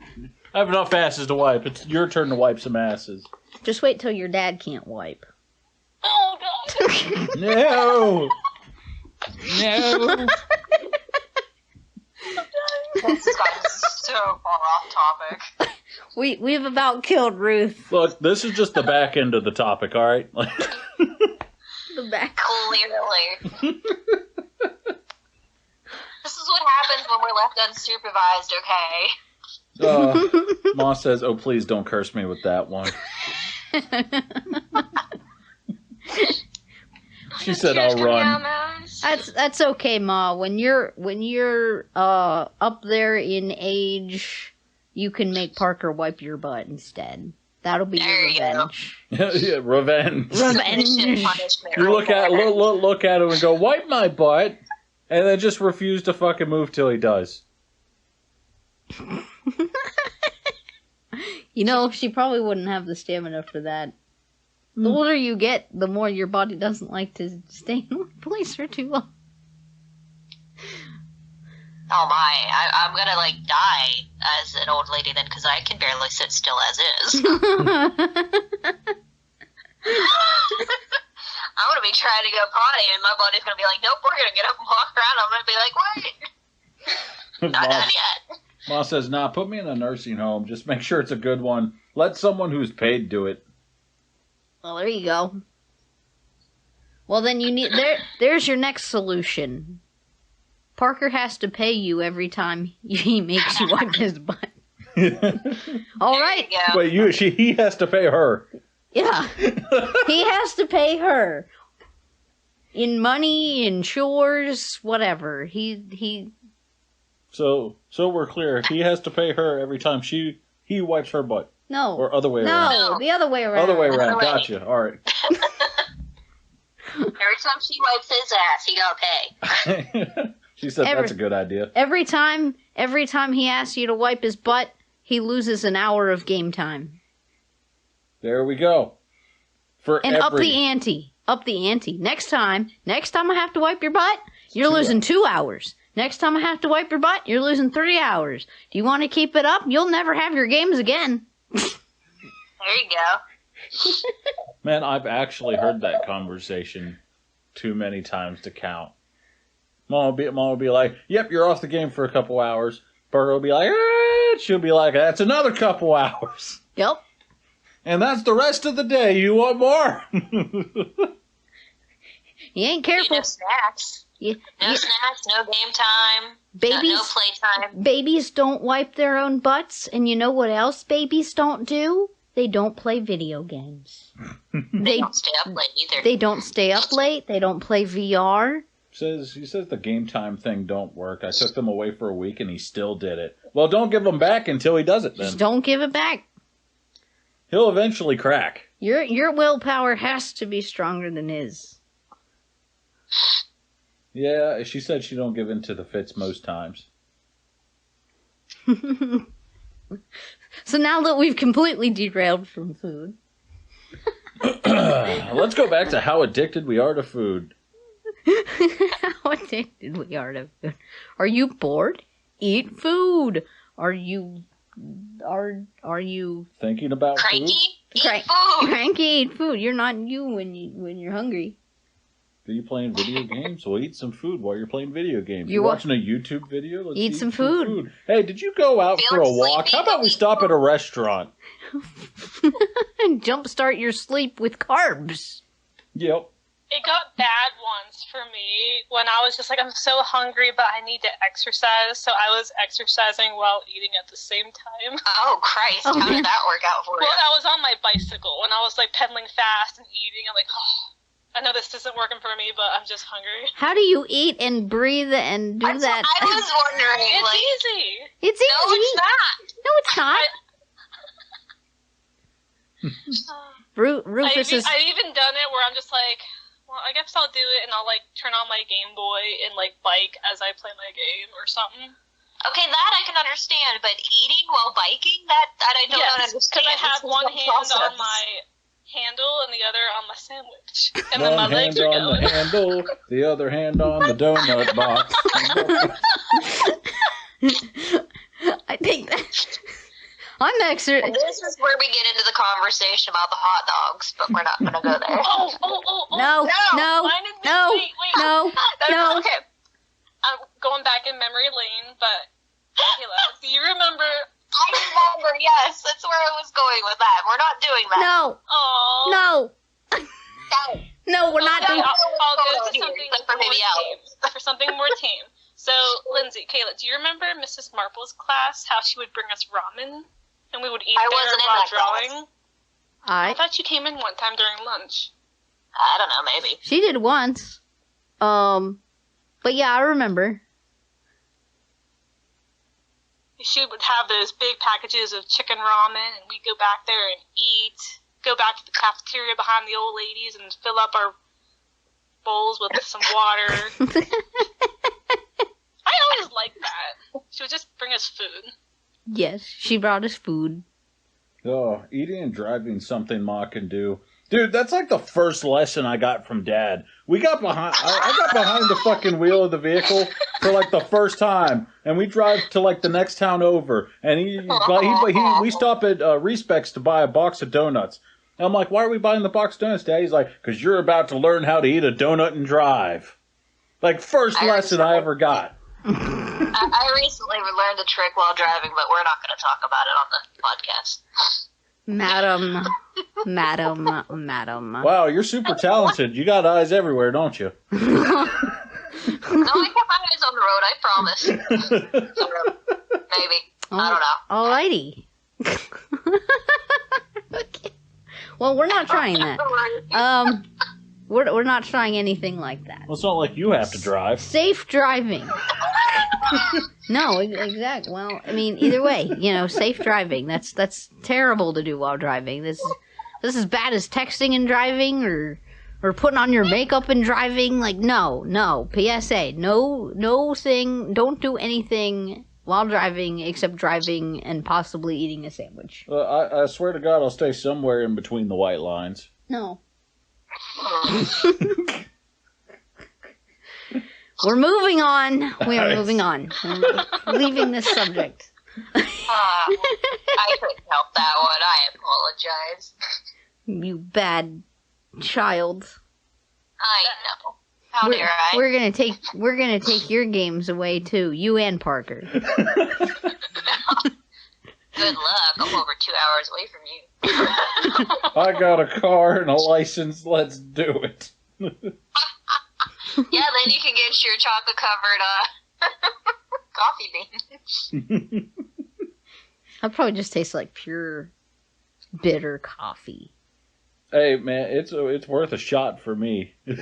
I have enough asses to wipe. It's your turn to wipe some asses. Just wait till your dad can't wipe. Oh god. No. No. This has gotten so far off topic. We've about killed Ruth. Look, this is just the back end of the topic, all right? The back. Clearly. This is what happens when we're left unsupervised, okay? Ma says, "Oh, please don't curse me with that one." She said, "I'll run." That's okay, Ma. When you're up there in age, you can make Parker wipe your butt instead. That'll be your revenge. Yeah, revenge. Revenge. You look at him and go, "Wipe my butt," and then just refuse to fucking move till he does. You know, she probably wouldn't have the stamina for that. The older you get, the more your body doesn't like to stay in one place for too long. Oh my, I'm gonna like die as an old lady then, because I can barely sit still as is. I'm gonna be trying to go potty and my body's gonna be like, nope, we're gonna get up and walk around. I'm gonna be like, wait, not done yet. Ma says, "Nah, put me in a nursing home. Just make sure it's a good one. Let someone who's paid do it." Well, there you go. Well, then you need there's your next solution. Parker has to pay you every time he makes you wipe his butt. All right. Wait, he has to pay her. Yeah. He has to pay her. In money, in chores, whatever. So we're clear. He has to pay her every time he wipes her butt. No. Or other way around. No, the other way around. Other way around. Gotcha. All right. Every time she wipes his ass, he gotta pay. She said that's a good idea. Every time he asks you to wipe his butt, he loses an hour of game time. There we go. Up the ante. Up the ante. Next time I have to wipe your butt, you're losing 2 hours. Next time I have to wipe your butt, you're losing 3 hours. Do you want to keep it up? You'll never have your games again. There you go. Man, I've actually heard that conversation too many times to count. Mom will be like, yep, you're off the game for a couple hours. Parker will be like, she'll be like, that's another couple hours. Yep. And that's the rest of the day. You want more? You ain't careful. No snacks. No snacks, no game time. Babies, no playtime. Babies don't wipe their own butts, and you know what else babies don't do? They don't play video games. They don't stay up late either. They don't stay up late. They don't play VR. He says the game time thing don't work. I took them away for a week, and he still did it. Well, don't give them back until he does it, then. Just don't give it back. He'll eventually crack. Your willpower has to be stronger than his. Yeah, she said she don't give in to the fits most times. So now that we've completely derailed from food. Let's go back to how addicted we are to food. How addicted we are to food. Are you bored? Eat food. Are you thinking about cranky? Food? Eat food. Cranky, eat food. You're not you when you're hungry. Are you playing video games? Well, eat some food while you're playing video games. You're watching a YouTube video? Let's eat some food. Hey, did you go out for a walk? How about we stop at a restaurant? And jumpstart your sleep with carbs. Yep. It got bad once for me when I was just like, I'm so hungry, but I need to exercise. So I was exercising while eating at the same time. Oh, Christ. How did that work out for you? Well, I was on my bicycle when I was like pedaling fast and eating. I'm like, oh, I know this isn't working for me, but I'm just hungry. How do you eat and breathe and do that? I was wondering. It's easy. It's easy. No, it's not. No, it's not. Rufus is... I've even done it where I'm just like, well, I guess I'll do it, and I'll like turn on my Game Boy and like bike as I play my game or something. Okay, that I can understand, but eating while biking, that I don't understand. Because I have one hand on my handle and the other on my sandwich, and then my legs are going. One hand on the handle, the other hand on the donut box. I think that I'm This is where we get into the conversation about the hot dogs, but we're not going to go there. No. Okay. I'm going back in memory lane, but Kayla, do you remember? I remember, yes. That's where I was going with that. We're not doing that. No. Aww. No. No, we're not doing I'll go to something for something more tame. So, Lindsay, Kayla, do you remember Mrs. Marple's class, how she would bring us ramen? And we would eat there while drawing? I thought you came in one time during lunch. I don't know, maybe. She did once. But yeah, I remember. She would have those big packages of chicken ramen, and we'd go back there and eat. Go back to the cafeteria behind the old ladies and fill up our bowls with some water. I always liked that. She would just bring us food. Yes, she brought us food. Oh, eating and driving something Ma can do. Dude, that's like the first lesson I got from Dad. We got behind. I got behind the fucking wheel of the vehicle for like the first time, and we drive to like the next town over, and we stop at Respects to buy a box of donuts. And I'm like, why are we buying the box of donuts, Dad? He's like, because you're about to learn how to eat a donut and drive. Like first lesson I ever got. I recently learned a trick while driving, but we're not going to talk about it on the podcast. Madam. Wow, you're super talented. You got eyes everywhere, don't you? No, I got my eyes on the road, I promise. Maybe. I don't know. Alrighty. Okay. Well, we're not trying that. We're not trying anything like that. Well, it's not like you have to drive. Safe driving. No, exactly. Well, I mean, either way, safe driving. That's terrible to do while driving. This is as bad as texting and driving, or putting on your makeup and driving. Like, no. PSA, no thing. Don't do anything while driving except driving and possibly eating a sandwich. I swear to God, I'll stay somewhere in between the white lines. No. We're moving on. We are moving on. We're leaving this subject. I couldn't help that one. I apologize. You bad child. I know. How dare I? We're gonna take your games away too. You and Parker. Good luck. I'm over 2 hours away from you. I got a car and a license. Let's do it. Yeah, then you can get your chocolate-covered coffee beans. I'll probably just taste like pure bitter coffee. Hey, man, it's worth a shot for me. Hey,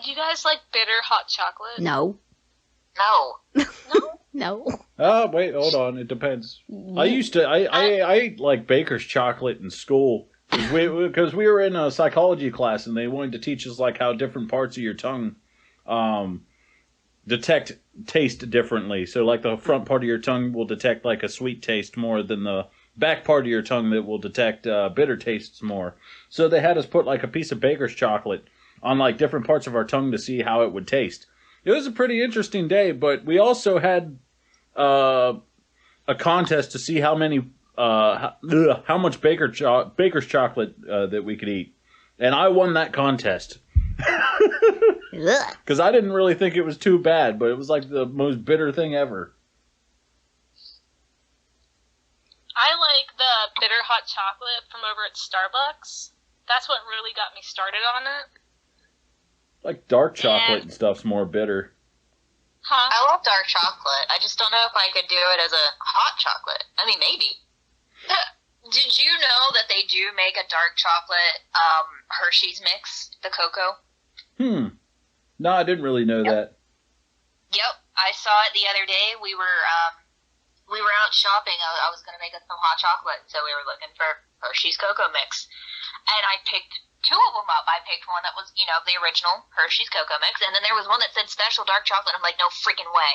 do you guys like bitter hot chocolate? No. No. No. Oh, wait, hold on. It depends. I ate like baker's chocolate in school. Because we were in a psychology class and they wanted to teach us like how different parts of your tongue detect taste differently. So like the front part of your tongue will detect like a sweet taste more than the back part of your tongue that will detect bitter tastes more. So they had us put like a piece of baker's chocolate on like different parts of our tongue to see how it would taste. It was a pretty interesting day, but we also had a contest to see how many how much baker's chocolate that we could eat, and I won that contest because I didn't really think it was too bad, but it was like the most bitter thing ever. I like the bitter hot chocolate from over at Starbucks. That's what really got me started on it. Like dark chocolate and stuff's more bitter. Huh? I love dark chocolate. I just don't know if I could do it as a hot chocolate. I mean, maybe. Did you know that they do make a dark chocolate Hershey's mix, the cocoa? No, I didn't really know that. Yep, I saw it the other day. We were out shopping. I was going to make us some hot chocolate, so we were looking for Hershey's cocoa mix. And I picked two of them up. I picked one that was, the original Hershey's cocoa mix, and then there was one that said special dark chocolate. I'm like, no freaking way.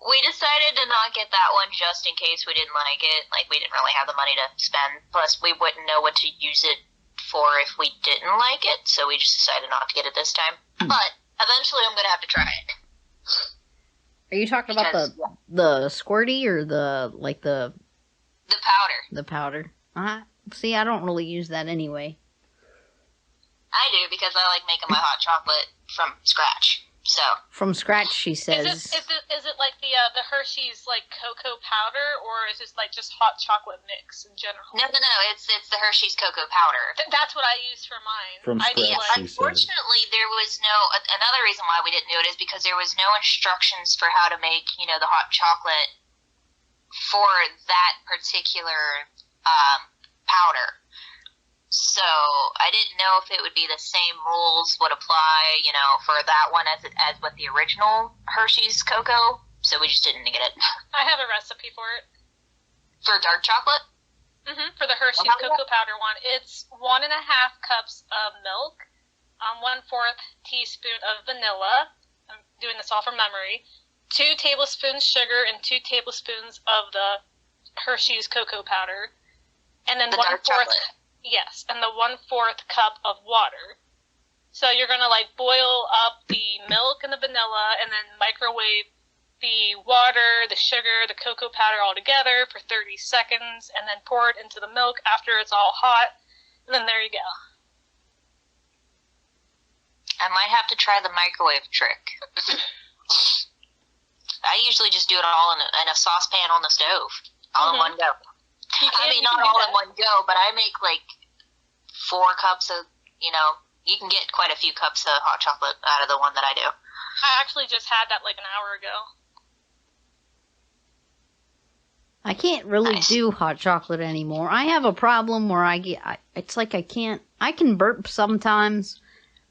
We decided to not get that one just in case we didn't like it. Like, we didn't really have the money to spend. Plus, we wouldn't know what to use it for if we didn't like it, so we just decided not to get it this time. But eventually I'm going to have to try it. Are you talking about the squirty or the powder? The powder. See, I don't really use that anyway. I do, because I like making my hot chocolate from scratch. So from scratch, she says. Is it like the Hershey's like cocoa powder, or is it like just hot chocolate mix in general? No. It's the Hershey's cocoa powder. That's what I use for mine. From scratch. Unfortunately, there was no. Another reason why we didn't do it is because there was no instructions for how to make the hot chocolate for that particular powder. So I didn't know if it would be the same rules would apply, for that one as with the original Hershey's cocoa. So we just didn't get it. I have a recipe for it. For dark chocolate? For the Hershey's cocoa powder one. It's 1.5 cups of milk, 1/4 teaspoon of vanilla. I'm doing this all from memory. 2 tablespoons sugar and 2 tablespoons of the Hershey's cocoa powder. And then the dark chocolate. Yes, and the 1/4 cup of water. So you're going to boil up the milk and the vanilla and then microwave the water, the sugar, the cocoa powder all together for 30 seconds and then pour it into the milk after it's all hot. And then there you go. I might have to try the microwave trick. I usually just do it all in a saucepan on the stove, all in one go. I mean, not all in one go, but I make like 4 cups of, you can get quite a few cups of hot chocolate out of the one that I do. I actually just had that like an hour ago. I can't really do hot chocolate anymore. I have a problem where it's like I can burp sometimes,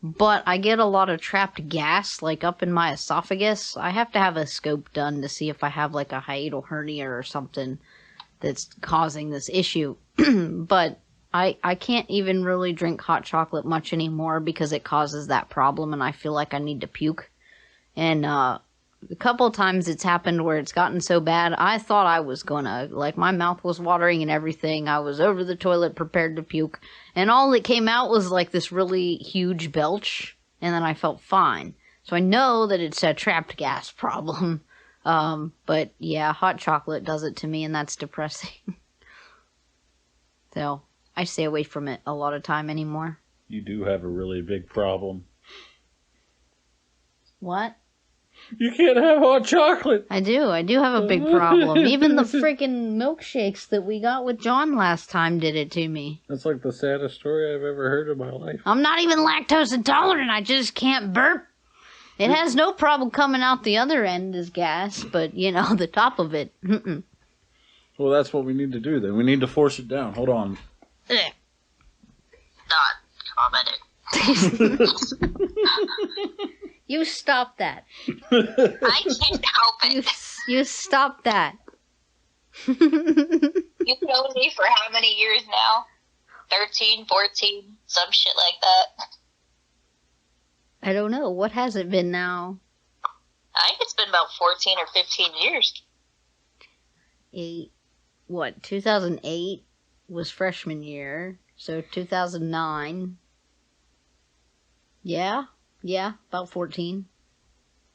but I get a lot of trapped gas, like up in my esophagus. I have to have a scope done to see if I have like a hiatal hernia or something that's causing this issue. But I can't even really drink hot chocolate much anymore because it causes that problem and I feel like I need to puke. And, a couple of times it's happened where it's gotten so bad, I thought I was gonna, like, my mouth was watering and everything. I was over the toilet prepared to puke. And all that came out was, like, this really huge belch. And then I felt fine. So I know that it's a trapped gas problem. But, yeah, hot chocolate does it to me, and that's depressing. So, I stay away from it a lot of time anymore. You do have a really big problem. What? You can't have hot chocolate. I do have a big problem. Even the freaking milkshakes that we got with John last time did it to me. That's like the saddest story I've ever heard in my life. I'm not even lactose intolerant, I just can't burp. It has no problem coming out the other end as gas, but, the top of it, Well, that's what we need to do then. We need to force it down. Hold on. Not commenting. You stop that. I can't help it. You stop that. You've known me for how many years now? 13, 14, some shit like that. I don't know. What has it been now? I think it's been about 14 or 15 years. 2008 was freshman year, so 2009. Yeah, about 14.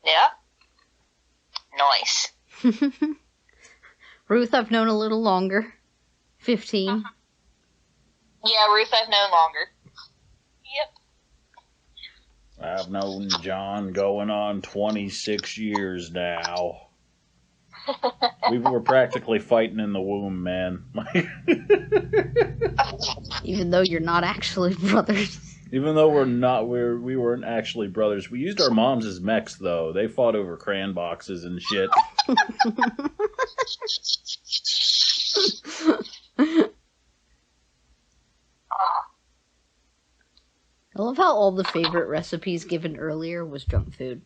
Yeah. Nice. Ruth, I've known a little longer. 15. Uh-huh. Yeah, Ruth, I've known longer. Yep. I've known John going on 26 years now. We were practically fighting in the womb, man. Even though you're not actually brothers. Even though we weren't actually brothers. We used our moms as mechs, though. They fought over crayon boxes and shit. I love how all the favorite recipes given earlier was junk food.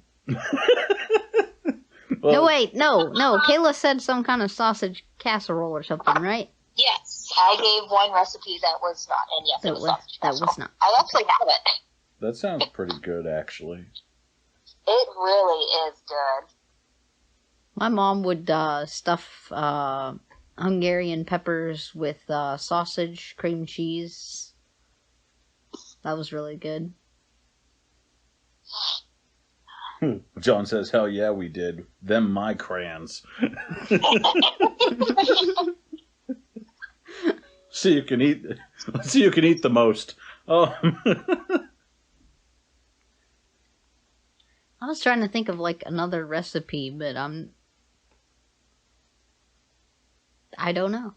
Well, No, wait, no. Kayla said some kind of sausage casserole or something, right? Yes, I gave one recipe that was not, and yes, it was sausage casserole. was not. I actually have it. that sounds pretty good, actually. It really is good. My mom would stuff Hungarian peppers with sausage, cream cheese. That was really good. John says, hell yeah, we did. Them my crayons. See you can eat the most. Oh. I was trying to think of like another recipe, but I don't know.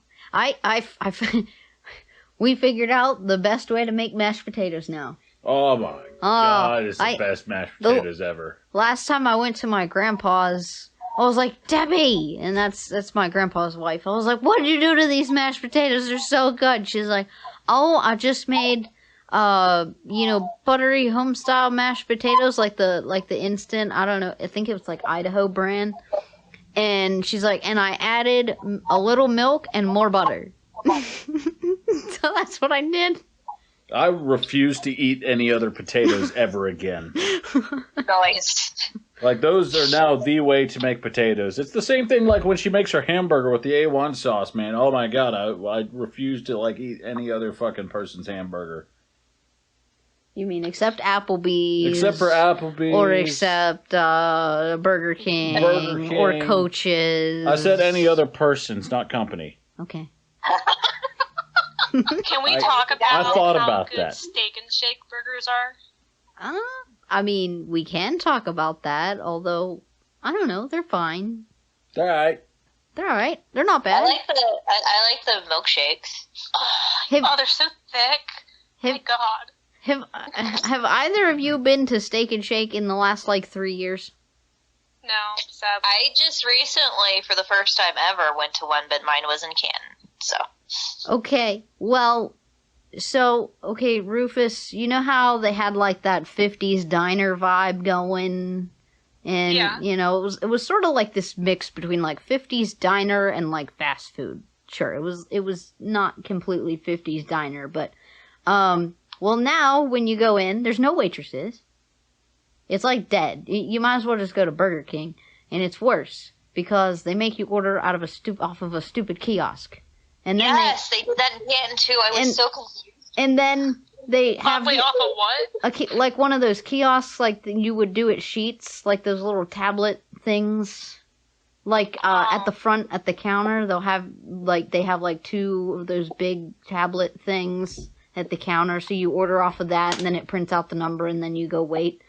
We figured out the best way to make mashed potatoes now. Oh my God, it's the best mashed potatoes ever. Last time I went to my grandpa's, I was like, Debbie, and that's my grandpa's wife. I was like, what did you do to these mashed potatoes? They're so good. She's like, oh, I just made, buttery home style mashed potatoes, like the instant, I don't know, I think it was like Idaho brand. And she's like, and I added a little milk and more butter. So that's what I did. I refuse to eat any other potatoes ever again. Nice. Like, those are now the way to make potatoes. It's the same thing like when she makes her hamburger with the A1 sauce, man. Oh my God, I refuse to, eat any other fucking person's hamburger. You mean except Applebee's? Except for Applebee's. Or except Burger King. Or Coach's. I said any other person's, not company. Okay. Can we talk about how good that. Steak and Shake burgers are? I mean, we can talk about that, although, I don't know, they're fine. All right. They're all right. They're not I bad. like the milkshakes. Oh, they're so thick. My God. Have either of you been to Steak and Shake in the last, 3 years? No, sadly. I just recently, for the first time ever, went to one, but mine was in Canton, so. Okay, well, Rufus, you know how they had, that 50s diner vibe going? And, Yeah. it was sort of like this mix between, 50s diner and, fast food. Sure, it was not completely 50s diner, but, well, now, when you go in, there's no waitresses. It's dead. You might as well just go to Burger King, and it's worse because they make you order out of off of a stupid kiosk. And then they did that in Canton too. I was so confused. And then they have wait, off of what? like one of those kiosks you would do at Sheetz, like those little tablet things. At the front at the counter, they have two of those big tablet things at the counter, so you order off of that, and then it prints out the number, and then you go wait.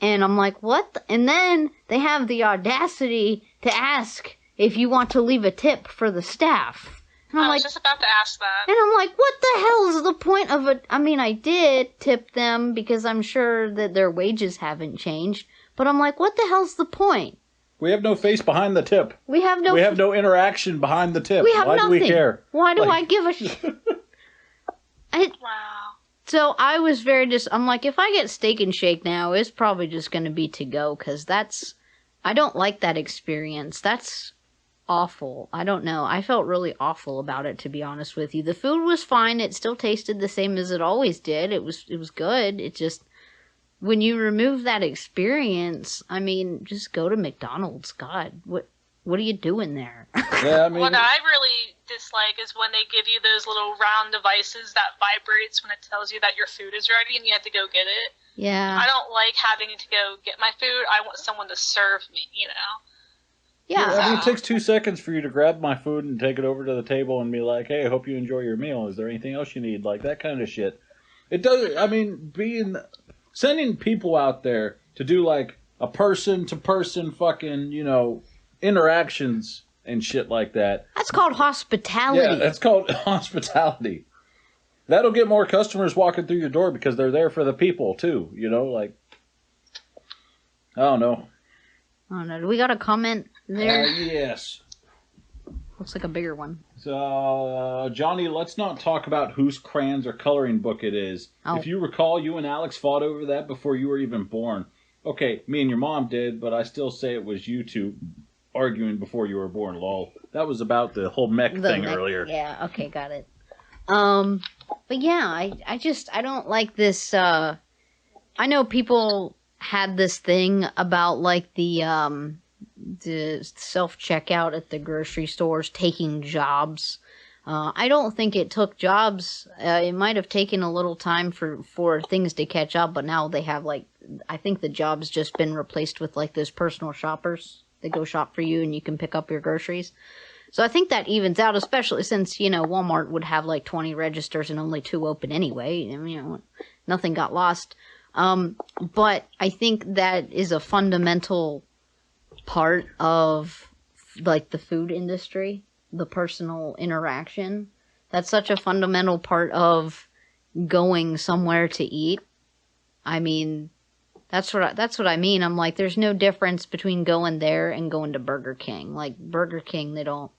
And I'm like, what? And then they have the audacity to ask if you want to leave a tip for the staff. And I was just about to ask that. And I'm like, what the hell is the point of it? I mean, I did tip them because I'm sure that their wages haven't changed. But I'm like, what the hell's the point? We have no face behind the tip. We have no interaction behind the tip. We have Why nothing. do we care? Why do I give a shit? Wow. So I was I'm like, if I get Steak and Shake now, it's probably just going to be to go, because I don't like that experience. That's awful. I don't know. I felt really awful about it, to be honest with you. The food was fine. It still tasted the same as it always did. It was good. It just, when you remove that experience, I mean, just go to McDonald's. God, what are you doing there? Yeah, I mean, what I really dislike is when they give you those little round devices that vibrates when it tells you that your food is ready and you have to go get it. Yeah. I don't like having to go get my food. I want someone to serve me, Yeah. I mean, it takes 2 seconds for you to grab my food and take it over to the table and be like, hey, I hope you enjoy your meal. Is there anything else you need? Like, that kind of shit. It does, I mean, sending people out there to do, a person-to-person fucking, interactions and shit like that. That's called hospitality. Yeah, that's called hospitality. That'll get more customers walking through your door because they're there for the people, too. I don't know. I don't know. Do we got a comment there? Yes. Looks like a bigger one. So, Johnny, let's not talk about whose crayons or coloring book it is. Oh. If you recall, you and Alex fought over that before you were even born. Okay, me and your mom did, but I still say it was you two arguing before you were born, lol. That was about the whole mech thing earlier. Yeah, okay, got it. But yeah, I don't like this, I know people had this thing about, the self-checkout at the grocery stores taking jobs. I don't think it took jobs. It might have taken a little time for things to catch up, but now they have, I think the job's just been replaced with, those personal shoppers. They go shop for you and you can pick up your groceries. So I think that evens out, especially since, Walmart would have 20 registers and only 2 open anyway. I mean, nothing got lost. But I think that is a fundamental part of, the food industry, the personal interaction. That's such a fundamental part of going somewhere to eat. I mean, that's what I mean. I'm like, there's no difference between going there and going to Burger King. Burger King, they don't.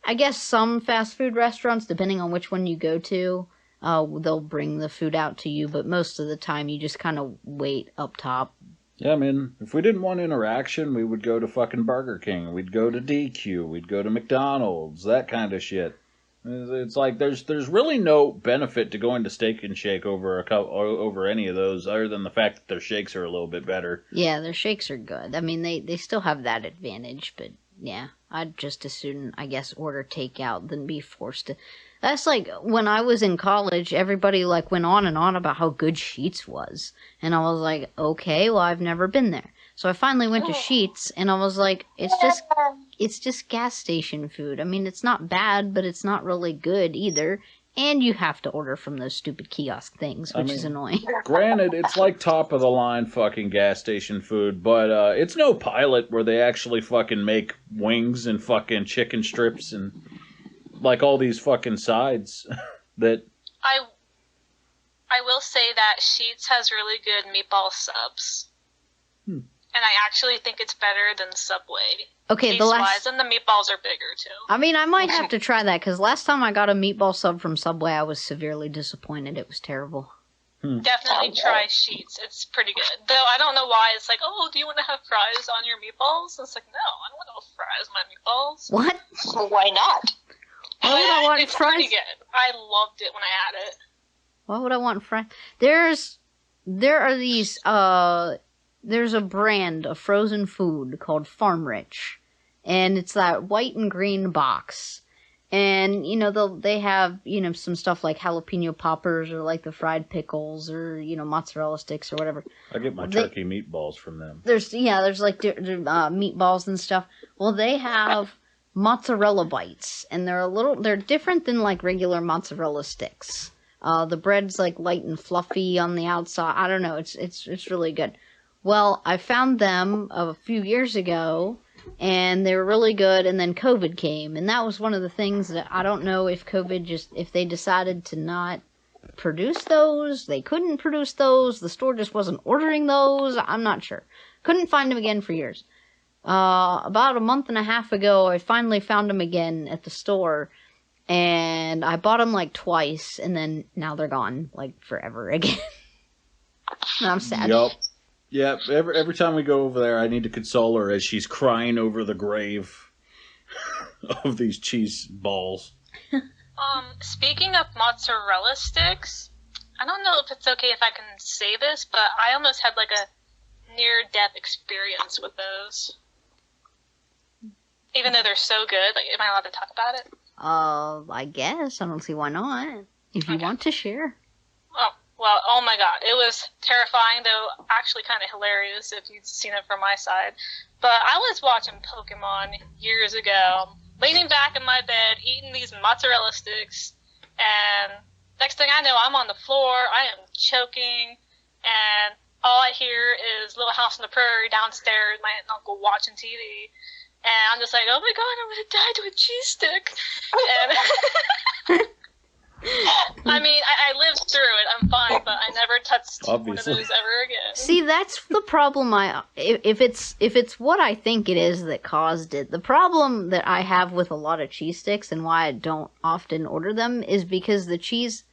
I guess some fast food restaurants, depending on which one you go to, they'll bring the food out to you, but most of the time you just kind of wait up top. Yeah, I mean, if we didn't want interaction, we would go to fucking Burger King. We'd go to DQ. We'd go to McDonald's. That kind of shit. It's like there's really no benefit to going to Steak and Shake over any of those, other than the fact that their shakes are a little bit better. Yeah, their shakes are good. I mean, they still have that advantage, but yeah, I'd just as soon, I guess, order takeout than be forced to. That's like when I was in college, everybody went on and on about how good Sheetz was, and I was like, okay, well, I've never been there. So I finally went to Sheetz, and I was like, it's just gas station food. I mean, it's not bad, but it's not really good either. and you have to order from those stupid kiosk things, which is annoying. Granted, it's like top of the line fucking gas station food, but it's no Pilot where they actually fucking make wings and fucking chicken strips and like all these fucking sides that. I will say that Sheetz has really good meatball subs. And I actually think it's better than Subway. Okay, Taste-wise, and the meatballs are bigger, too. I mean, I might have to try that, because last time I got a meatball sub from Subway, I was severely disappointed. It was terrible. Definitely try Sheetz. It's pretty good. Though I don't know why it's like, oh, do you want to have fries on your meatballs? And it's like, no, I don't want no fries on my meatballs. What? Well, why not? Why would I want it's fries? pretty good. I loved it when I had it. Why would I want fries? There's a brand of frozen food called Farm Rich, and it's that white and green box. And, they have, some stuff like jalapeno poppers or like the fried pickles or, mozzarella sticks or whatever. I get my turkey meatballs from them. There's like meatballs and stuff. Well, they have mozzarella bites, and they're different than like regular mozzarella sticks. The bread's like light and fluffy on the outside. I don't know. It's really good. Well, I found them a few years ago, and they were really good, and then COVID came, and that was one of the things that I don't know if if they decided to not produce those, they couldn't produce those, the store just wasn't ordering those, I'm not sure. Couldn't find them again for years. About a month and a half ago, I finally found them again at the store, and I bought them like twice, and then now they're gone, like forever again. I'm sad. Yup. Yeah, every time we go over there, I need to console her as she's crying over the grave of these cheese balls. Speaking of mozzarella sticks, I don't know if it's okay if I can say this, but I almost had like a near-death experience with those. Even though they're so good, like, am I allowed to talk about it? I guess. I don't see why not. If you want to share. Oh. Well, oh my god, it was terrifying, though actually kind of hilarious if you'd seen it from my side. But I was watching Pokemon years ago, leaning back in my bed, eating these mozzarella sticks, and next thing I know, I'm on the floor, I am choking, and all I hear is Little House on the Prairie downstairs, my aunt and uncle watching TV, and I'm just like, oh my god, I'm gonna die to a cheese stick. And I mean, I lived through it. I'm fine, but I never touched one of those ever again. See, that's the problem. If it's what I think it is that caused it, the problem that I have with a lot of cheese sticks and why I don't often order them is because the cheese.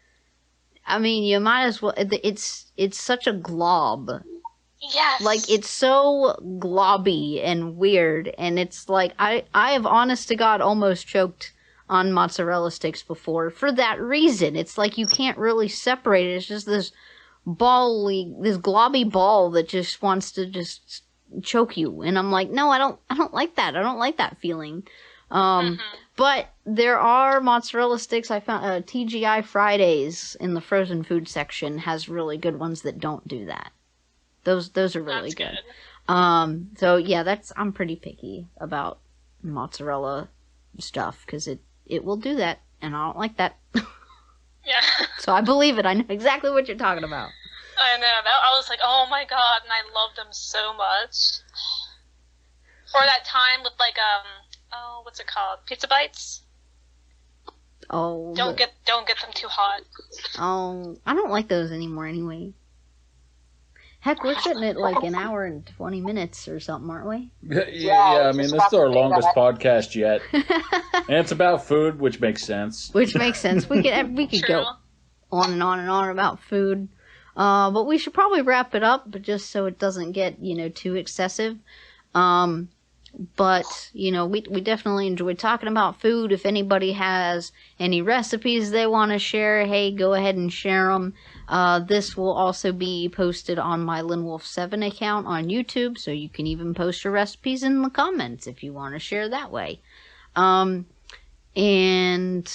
I mean, you might as well. It's such a glob. Yes. Like, it's so globby and weird, and it's like I have, honest to God, almost choked on mozzarella sticks before for that reason. It's like you can't really separate it. It's just this globby ball that just wants to just choke you. And I'm like, no, I don't like that. I don't like that feeling. But there are mozzarella sticks. I found TGI Fridays in the frozen food section has really good ones that don't do that. Those are really good. So yeah, I'm pretty picky about mozzarella stuff because it will do that, and I don't like that. Yeah. So I believe it. I know exactly what you're talking about. I know. I was like, oh my god, and I love them so much. Or that time with like what's it called? Pizza bites. Oh. Don't get them too hot. Oh, I don't like those anymore anyway. Heck, we're sitting at like an hour and 20 minutes or something, aren't we? Yeah, I mean, this is our longest podcast yet. And it's about food, which makes sense. Which makes sense. We could go on and on and on about food. But we should probably wrap it up, but just so it doesn't get, too excessive. But, we definitely enjoyed talking about food. If anybody has any recipes they want to share, hey, go ahead and share them. This will also be posted on my LynWolf7 account on YouTube, so you can even post your recipes in the comments if you want to share that way. And, any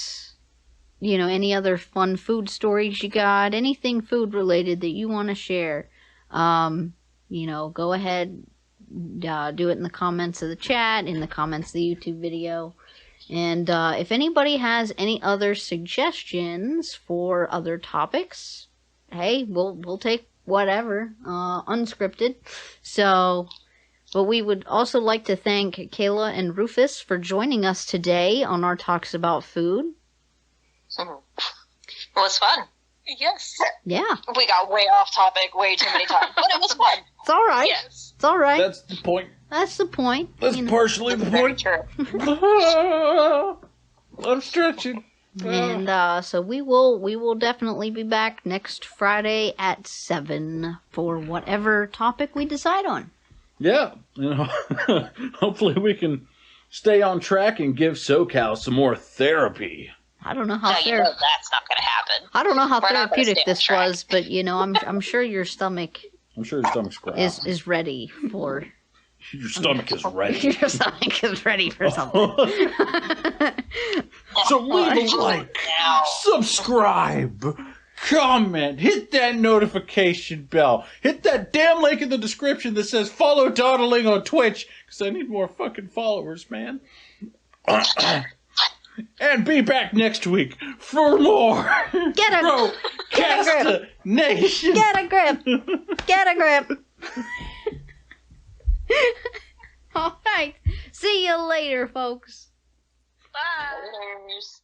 other fun food stories you got, anything food related that you want to share, go ahead, do it in the comments of the chat, in the comments of the YouTube video. And if anybody has any other suggestions for other topics, hey, we'll take whatever, unscripted. So, but we would also like to thank Kayla and Rufus for joining us today on our talks about food. It was fun. Yes. Yeah. We got way off topic way too many times, but it was fun. It's all right. Yes. It's all right. That's the point. That's the point. That's partially the Very point. true. I'm stretching. And so we will definitely be back next Friday at 7 for whatever topic we decide on. Yeah, hopefully we can stay on track and give SoCal some more therapy. I don't know how No, you know that's not going to happen. I don't know how We're not gonna therapeutic stay on this track. was, but I'm sure your stomach I'm sure your stomach's growling. is ready for Your stomach is ready. your stomach is ready for something. So leave a like, Now. subscribe, comment, hit that notification bell, hit that damn link in the description that says follow Dawdling on Twitch, because I need more fucking followers, man. And be back next week for more Get a ProCASTination. Get a grip. Get a grip. All right. See you later, folks. Bye. Laters.